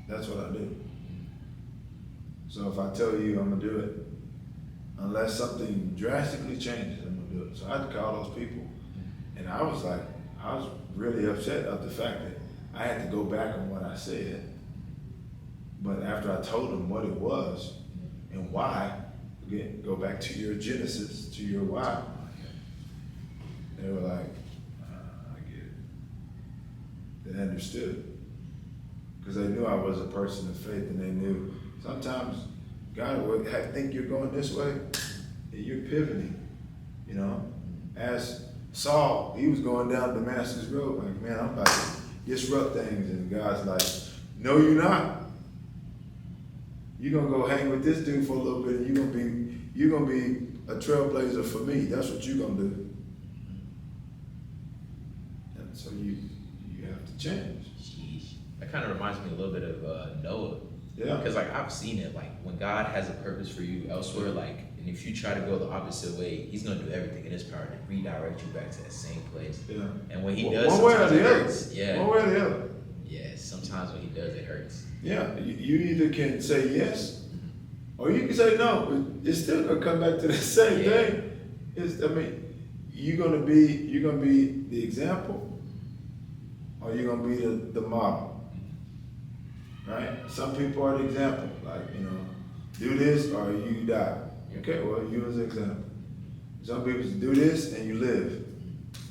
that's what I do. So if I tell you I'm gonna do it, unless something drastically changes, I'm gonna do it. So I had to call those people. And I was really upset at the fact that I had to go back on what I said. But after I told them what it was and why, again, go back to your genesis, to your why, they were like, I get it. They understood. Because they knew I was a person of faith, and they knew sometimes God would think you're going this way, and you're pivoting, you know. As Saul, he was going down Damascus Road, like, man, I'm about to disrupt things, and God's like, no, you're not. You're gonna go hang with this dude for a little bit, and you're gonna be a trailblazer for me. That's what you're gonna do. And so you have to change. Jeez. That kind of reminds me a little bit of Noah. Yeah. Because like I've seen it, like when God has a purpose for you elsewhere, like, and if you try to go the opposite way, He's gonna do everything in His power to redirect you back to that same place. Yeah. And when He does, one way or sometimes it the other. hurts. Yeah. One way or the other. Yeah. Sometimes when He does, it hurts. Yeah. You either can say yes, or you can say no. But it's still gonna come back to the same thing. You're gonna be the example, or you're gonna be the model. Right? Some people are the example, like, you know, do this or you die. Okay, well, you as an example. Some people say, do this and you live.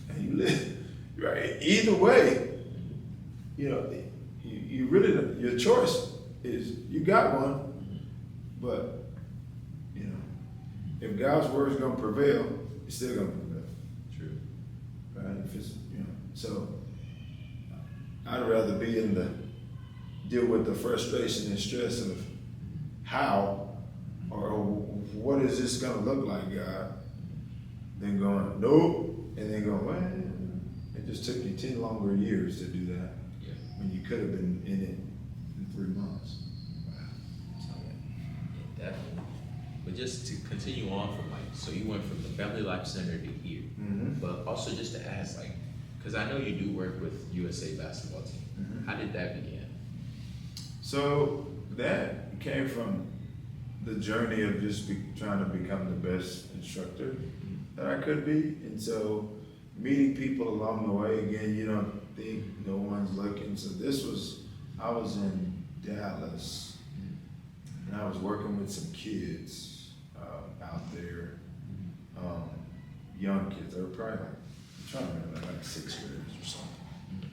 And you live. Right? Either way, you know, you really, your choice is, you got one, but, you know, if God's word is going to prevail, it's still going to prevail. True. Right? If it's, you know, so I'd rather be in deal with the frustration and stress of how or what is this going to look like, God, than going, nope, and then going, well, it just took you 10 longer years to do that when you could have been in it in 3 months. Wow. Yeah, definitely. But just to continue on from like, so you went from the Family Life Center to here, but also just to ask, like, because I know you do work with USA basketball team. How did that begin? So that came from the journey of just trying to become the best instructor that I could be. And so meeting people along the way, again, you don't think no one's looking. So I was in Dallas, and I was working with some kids out there, young kids. They were probably like, I'm trying to remember, like 6th graders or something.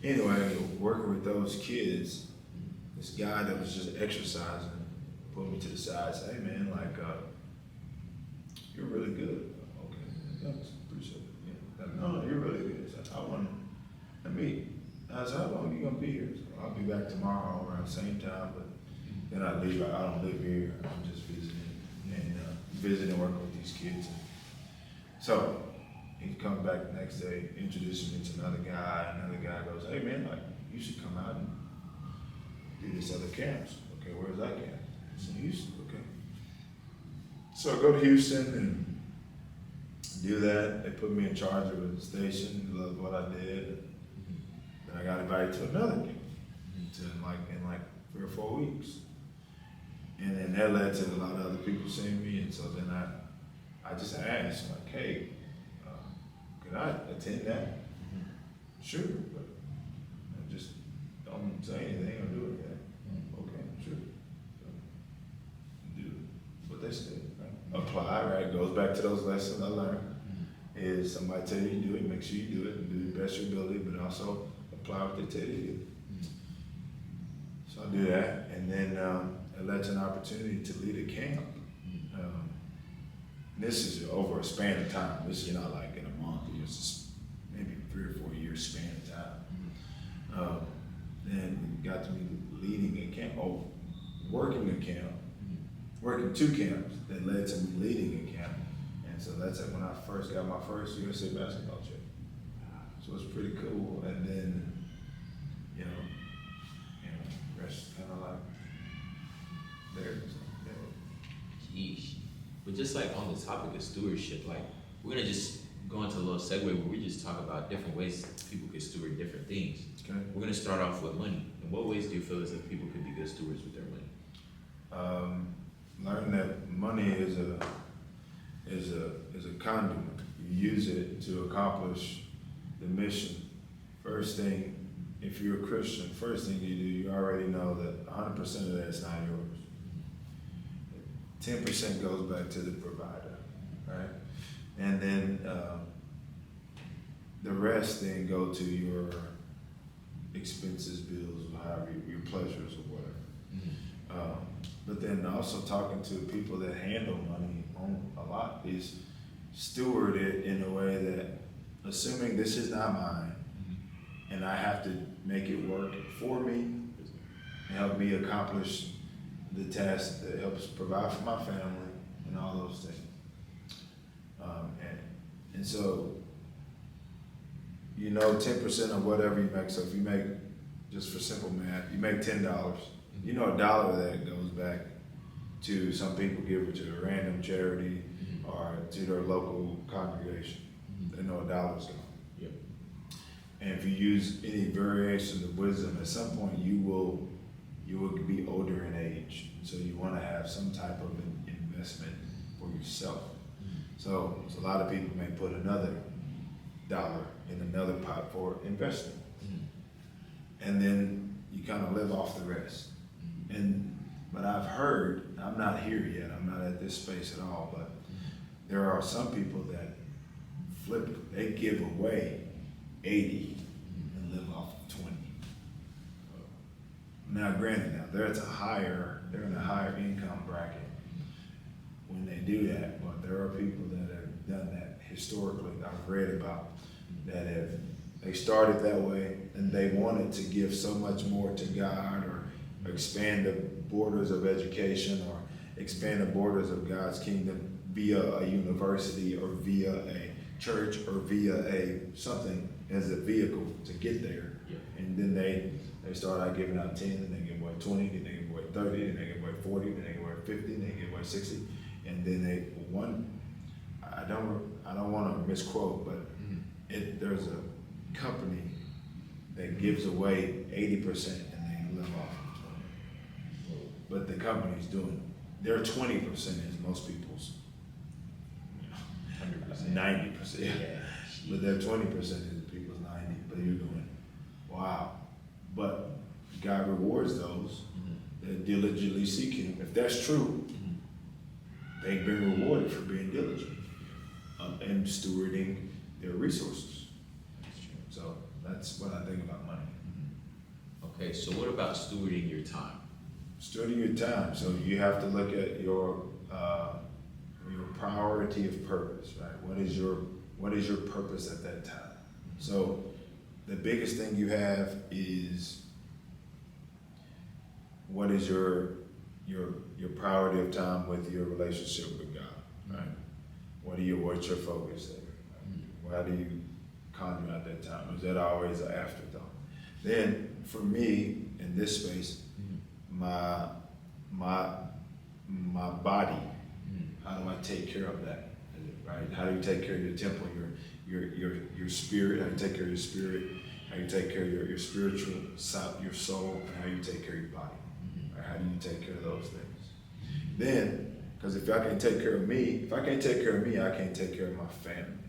Anyway, working with those kids, this guy that was just exercising pulled me to the side and said, hey man, like, you're really good. Okay, thanks, appreciate it. Yeah. Like, no, you're really good. So I want to meet. I said, how long are you gonna be here? So I'll be back tomorrow around the same time, but then I leave. I don't live here. I'm just visiting and working with these kids. So he comes back the next day, introduces me to another guy. Another guy goes, hey man, like, you should come out and do this other camps. Okay, where's that camp? It's in Houston. Okay. So I go to Houston and do that. They put me in charge of the station. Loved what I did. Then I got invited to another camp in like 3 or 4 weeks. And then that led to a lot of other people seeing me. And so then I just asked, like, hey, could I attend that? Sure, but I just don't say anything or do it. Okay, sure. So, do what they said. Right? Apply, right? Goes back to those lessons I learned. Is somebody tell you to do it, make sure you do it and do the best of your ability, but also apply what they tell you to do. So I do that, and then it led to an opportunity to lead a camp. This is over a span of time. This is not like in a month. It's just maybe 3 or 4 years span of time. And got to be leading a camp, working a camp, working 2 camps that led to me leading a camp. And so that's when I first got my first USA basketball check. So it's pretty cool. And then, you know, rest kind of like there. So, Yeesh. But just like on the topic of stewardship, like we're gonna just go into a little segue where we just talk about different ways people can steward different things. okay. We're gonna start off with money. In what ways do you feel as if people could be good stewards with their money? Learn that money is a conduit. You use it to accomplish the mission. First thing, if you're a Christian, first thing you do, you already know that 100% of that is not yours. 10% goes back to the provider, right? And then the rest then go to your expenses, bills, or however your pleasures or whatever. But then also talking to people that handle money a lot is steward it in a way that, assuming this is not mine, and I have to make it work for me and help me accomplish the task that helps provide for my family and all those things. And so, 10% of whatever you make. So if you make, just for simple math, you make $10. $1 of that goes back to some people give it to a random charity or to their local congregation. They know $1's gone. Yep. And if you use any variation of wisdom, at some point you will be older in age. So you want to have some type of investment for yourself. So a lot of people may put another $1 in another pot for investing. And then you kind of live off the rest. But I've heard, I'm not here yet, I'm not at this space at all, but there are some people that flip it. They give away 80 and live off of 20. Now granted, they're in a higher income bracket when they do that, but there are people that have done that historically, I've read about, that they started that way and they wanted to give so much more to God or expand the borders of education or expand the borders of God's kingdom via a university or via a church or via something as a vehicle to get there. Yeah. And then they start out giving out 10, and they give away 20, then they give away 30, then they give away 40, then they give away 50, then they give away 60, and then I don't want to misquote, but there's a company that gives away 80% and they live off of 20. But the company's doing their 20% is most people's 100%. 90%. Yeah. But their 20% is people's 90. But you're doing, wow. But God rewards those that diligently seek Him. If that's true, they've been rewarded for being diligent and stewarding their resources. So that's what I think about money. Okay, so what about stewarding your time? Stewarding your time. So you have to look at your priority of purpose, right? What is your purpose at that time? So the biggest thing you have is what is your priority of time with your relationship with God, right? What's your focus there? How do you conjure out that time? Is that always an afterthought? Then for me in this space, my body, how do I take care of that? Right? How do you take care of your temple, your spirit? How do you take care of your spirit? How do you take care of your spiritual side, your soul, and how you take care of your body? Right? How do you take care of those things? Then, because if I can't take care of me, I can't take care of my family,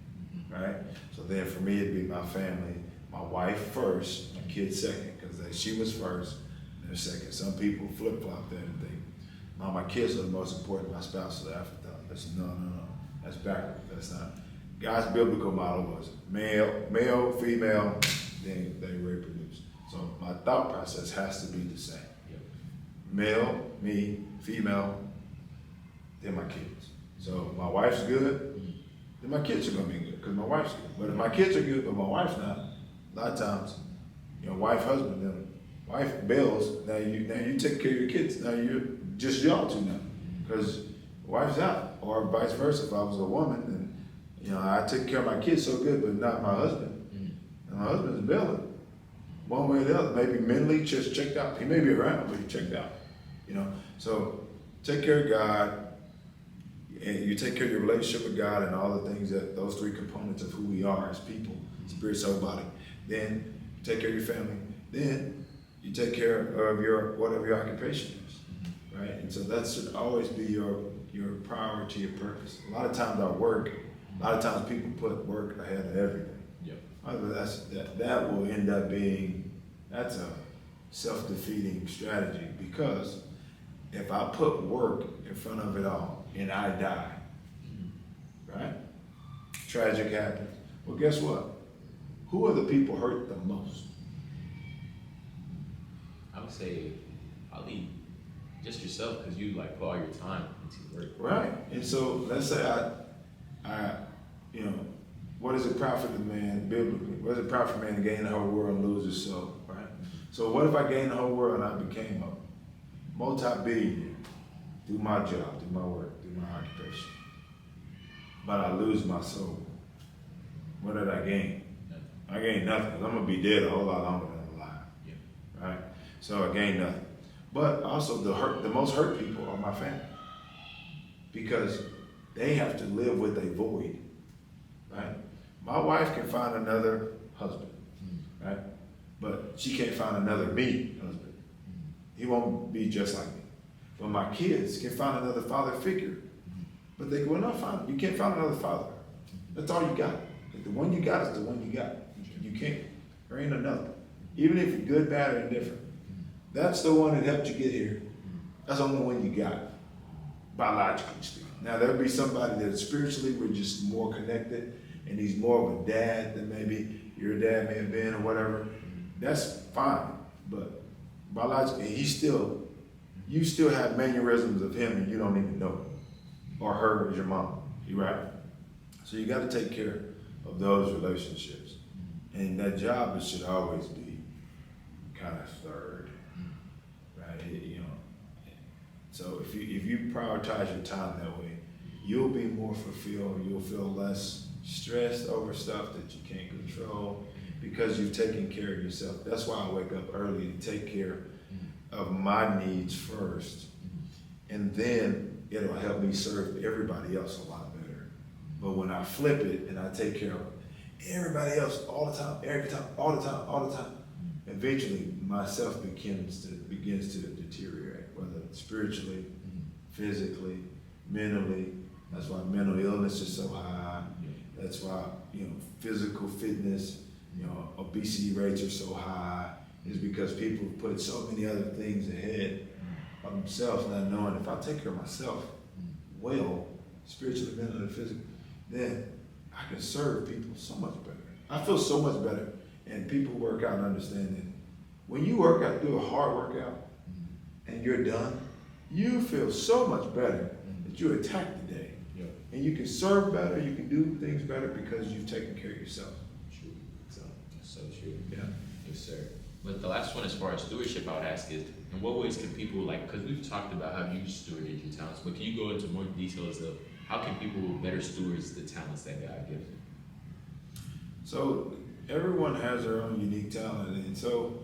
right? So then for me, it'd be my family, my wife first, my kids second, because she was first, they're second. Some people flip-flop that and think, no, my kids are the most important, my spouse is the afterthought. No. That's backwards. That's not. God's biblical model was male, female, then they reproduce. So my thought process has to be the same. Male, me, female, then my kids. So my wife's good, then my kids are gonna be good because my wife's good. But if my kids are good but my wife's not, a lot of times, wife, husband, then wife bails. Now you take care of your kids. Now you're just y'all two now because wife's out. Or vice versa. If I was a woman, then I took care of my kids so good, but not my husband. And My husband's bailing. One way or the other, maybe mentally just checked out. He may be around, but he checked out. So take care of God, and you take care of your relationship with God and all the things that those three components of who we are as people, spirit, soul, body. Then you take care of your family. Then you take care of whatever your occupation is, right? And so that should always be your priority, your purpose. A lot of times people put work ahead of everything. That will end up being, that's a self-defeating strategy, because if I put work in front of it all and I die, right? Tragic happens. Well, guess what? Who are the people hurt the most? I would say probably just yourself, because you like put all your time into work. Right. And so let's say I what does it profit the man biblically? What does it profit a man to gain the whole world and lose his soul? Right? So what if I gained the whole world and I became a multi-billionaire through my job, through my work, through my occupation, but I lose my soul? What did I gain? Nothing. I gained nothing. I'm gonna be dead a whole lot longer than I'm alive. Yeah. Right? So I gained nothing. But also the most hurt people are my family, because they have to live with a void. Right? My wife can find another husband, right? But she can't find another me husband. He won't be just like me. But my kids can find another father figure. But they will not find, you can't find another father. That's all you got. The one you got is the one you got. You can't. There ain't another. Even if you're good, bad, or indifferent. That's the one that helped you get here. That's the only one you got, biologically speaking. Now, there'll be somebody that spiritually we're just more connected, and he's more of a dad than maybe your dad may have been or whatever. That's fine. But biologically, you still have mannerisms of him and you don't even know it. Or her as your mom. You right? So you got to take care of those relationships. And that job should always be kind of third. Right? So if you prioritize your time that way, you'll be more fulfilled. You'll feel less stressed over stuff that you can't control, because you've taken care of yourself. That's why I wake up early, to take care of my needs first, and then it'll help me serve everybody else a lot better. But when I flip it and I take care of everybody else all the time, every time, all the time, eventually myself begins to deteriorate, whether spiritually, physically, mentally. That's why mental illness is so high. That's why physical fitness, obesity rates are so high. Is because people put so many other things ahead of themselves, not knowing if I take care of myself well, spiritually, mentally, physically, then I can serve people so much better. I feel so much better. And people work out and understand that when you work out, do a hard workout, and you're done, you feel so much better that you attack the day. Yeah. And you can serve better, you can do things better because you've taken care of yourself. True. So that's so true. Yeah. Yes, sir. But the last one, as far as stewardship, I would ask is, in what ways can people, because we've talked about how you stewarded your talents, but can you go into more details of how can people better steward the talents that God gives them? So everyone has their own unique talent, and so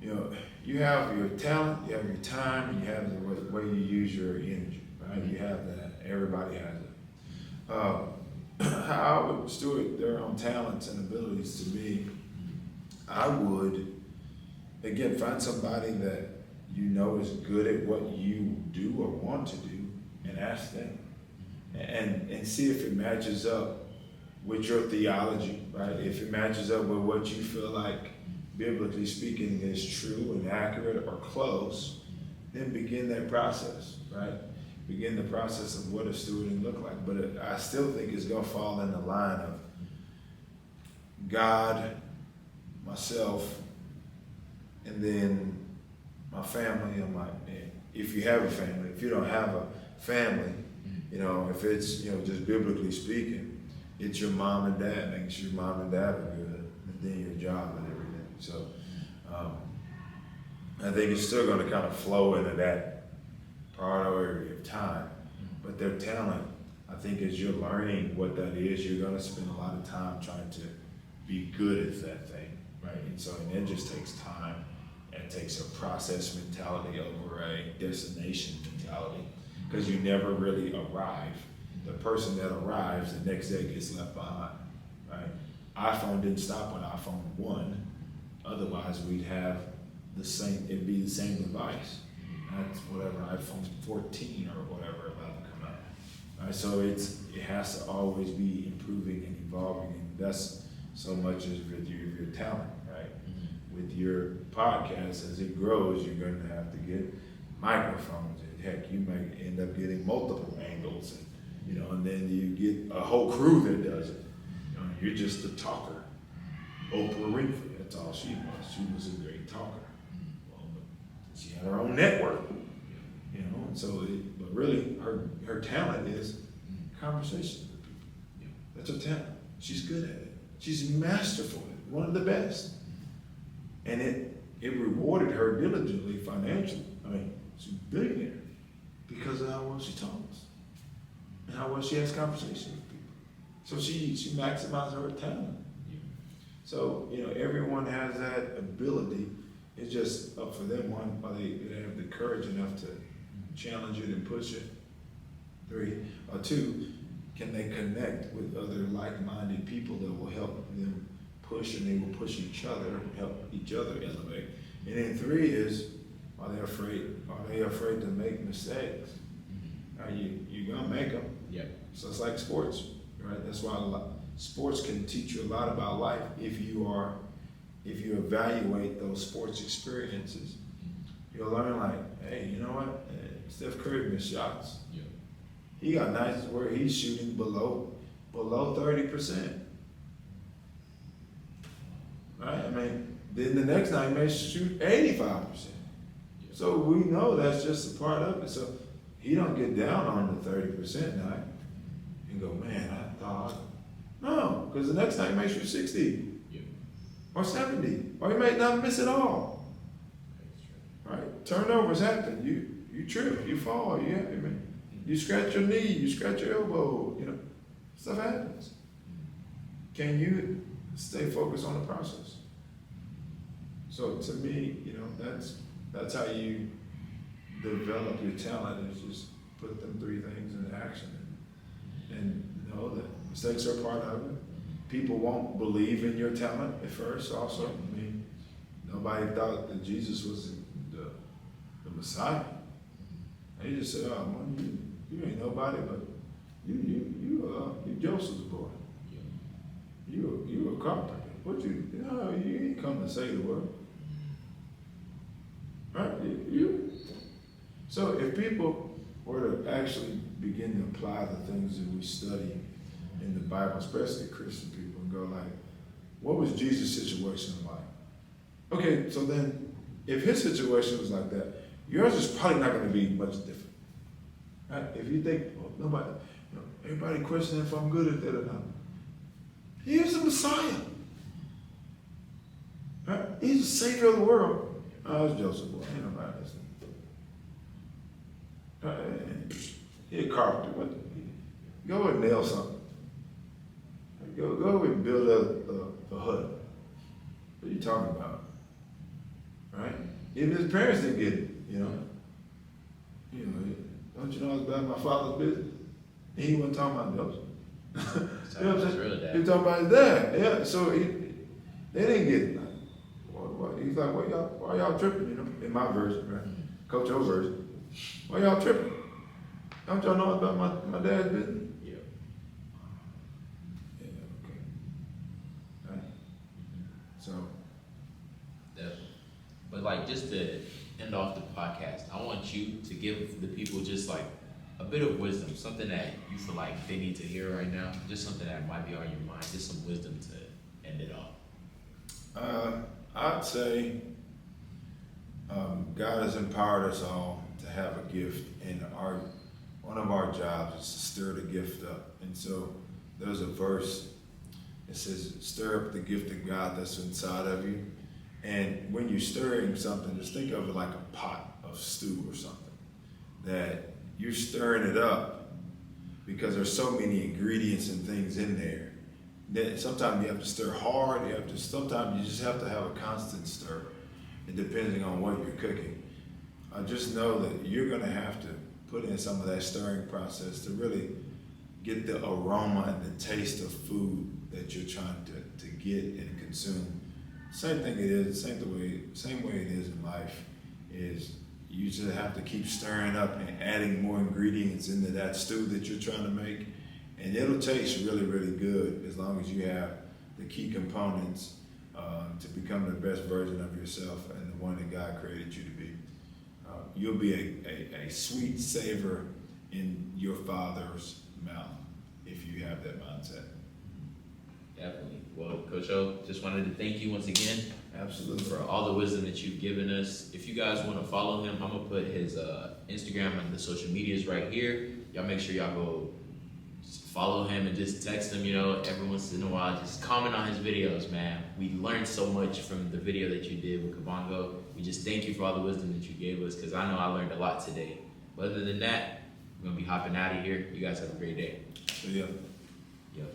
you have your talent, you have your time, and you have the way you use your energy, right? You have that. Everybody has it. How I would steward their own talents and abilities, to me, I would, again, find somebody that is good at what you do or want to do, and ask them, and see if it matches up with your theology, right? If it matches up with what you feel like, biblically speaking, is true and accurate or close, then begin that process, right? Begin the process of what does stewarding look like. But I still think it's going to fall in the line of God, myself, and then my family, and if you have a family. If you don't have a family, if it's just biblically speaking, it's your mom and dad, making sure your mom and dad are good, and then your job and everything. So I think it's still going to kind of flow into that priority of time. But their talent, I think, as you're learning what that is, you're going to spend a lot of time trying to be good at that thing, right? And so, and it just takes time. It takes a process mentality over a destination mentality, because you never really arrive. The person that arrives, the next day gets left behind, right? iPhone didn't stop when iPhone 1. Otherwise, we'd have the same, it'd be the same device. That's whatever, iPhone 14 or whatever about to come out. Right? So it has to always be improving and evolving, and that's so much as with your talent, right? With your podcast, as it grows, you're going to have to get microphones, and heck, you might end up getting multiple angles, and and then you get a whole crew that does it. You're just a talker. Oprah Winfrey, that's all she was. She was a great talker. Well, but she had her own network, and so, but really, her talent is conversation with people. That's her talent. She's good at it. She's masterful at it, one of the best. And it rewarded her diligently financially. I mean, she's a billionaire because of how well she talks and how well she has conversations with people. So she maximizes her talent. So, everyone has that ability. It's just up for them. One, are they have the courage enough to challenge it and push it? 3, or 2, can they connect with other like-minded people that will help them push, and they will push each other, help each other elevate? And then 3 is, are they afraid to make mistakes? You're gonna make them. Yep. So it's like sports, right? That's why sports can teach you a lot about life if you evaluate those sports experiences. You'll learn, like, hey, you know what? Steph Curry missed shots. Yep. He got nights where he's shooting below 30%. Right? I mean, then the next night he may shoot 85%. So we know that's just a part of it. So he don't get down on the 30% night and go, man, I thought. No, because the next night he may shoot 60 or 70, or he may not miss it all. Right? Turnovers happen. You trip, you fall, you scratch your knee, you scratch your elbow, stuff happens. Can you stay focused on the process? So to me, that's how you develop your talent, is just put them 3 things into action, and know that mistakes are part of it. People won't believe in your talent at first also. I mean, nobody thought that Jesus was the Messiah. They just said, oh, man, you ain't nobody, but you Joseph's boy. You a carpenter. You ain't come to save the world. Right? So if people were to actually begin to apply the things that we study in the Bible, especially Christian people, and go like, what was Jesus' situation like? Okay, so then if his situation was like that, yours is probably not going to be much different. Right? If you think, nobody, everybody questioning if I'm good at that or not. He is the Messiah. Right? He's the Savior of the world. Oh, it's Joseph, boy. Ain't nobody listening. He a carpenter. Go and nail something. Go and build a hut. What are you talking about? Right? Even his parents didn't get it, don't you know it's about my father's business? And he wasn't talking about Joseph. You know what I'm saying? He was talking about his dad. Yeah, so they didn't get it. He's like, why y'all tripping, in my version, right? Coach O version. Why y'all tripping? Don't y'all know about my dad's business? Yeah. Yeah, okay. Right. So. But like, just to end off the podcast, I want you to give the people just like a bit of wisdom, something that you feel like they need to hear right now, just something that might be on your mind, just some wisdom to end it off. I'd say God has empowered us all to have a gift, and one of our jobs is to stir the gift up. And so there's a verse, it says, stir up the gift of God that's inside of you. And when you're stirring something, just think of it like a pot of stew or something, that you're stirring it up because there's so many ingredients and things in there Then sometimes you have to stir hard. Sometimes you just have to have a constant stir, and depending on what you're cooking. Just know that you're gonna have to put in some of that stirring process to really get the aroma and the taste of food that you're trying to get and consume. Same thing it is, same way it is in life, is you just have to keep stirring up and adding more ingredients into that stew that you're trying to make. And it'll taste really, really good as long as you have the key components to become the best version of yourself and the one that God created you to be. You'll be a sweet savor in your Father's mouth if you have that mindset. Definitely. Well, Coach O, just wanted to thank you once again. Absolutely. For all the wisdom that you've given us. If you guys want to follow him, I'm going to put his Instagram and the social medias right here. Y'all make sure y'all go follow him and just text him, every once in a while. Just comment on his videos, man. We learned so much from the video that you did with Kabongo. We just thank you for all the wisdom that you gave us, because I know I learned a lot today. But other than that, we're going to be hopping out of here. You guys have a great day. See ya. Yep.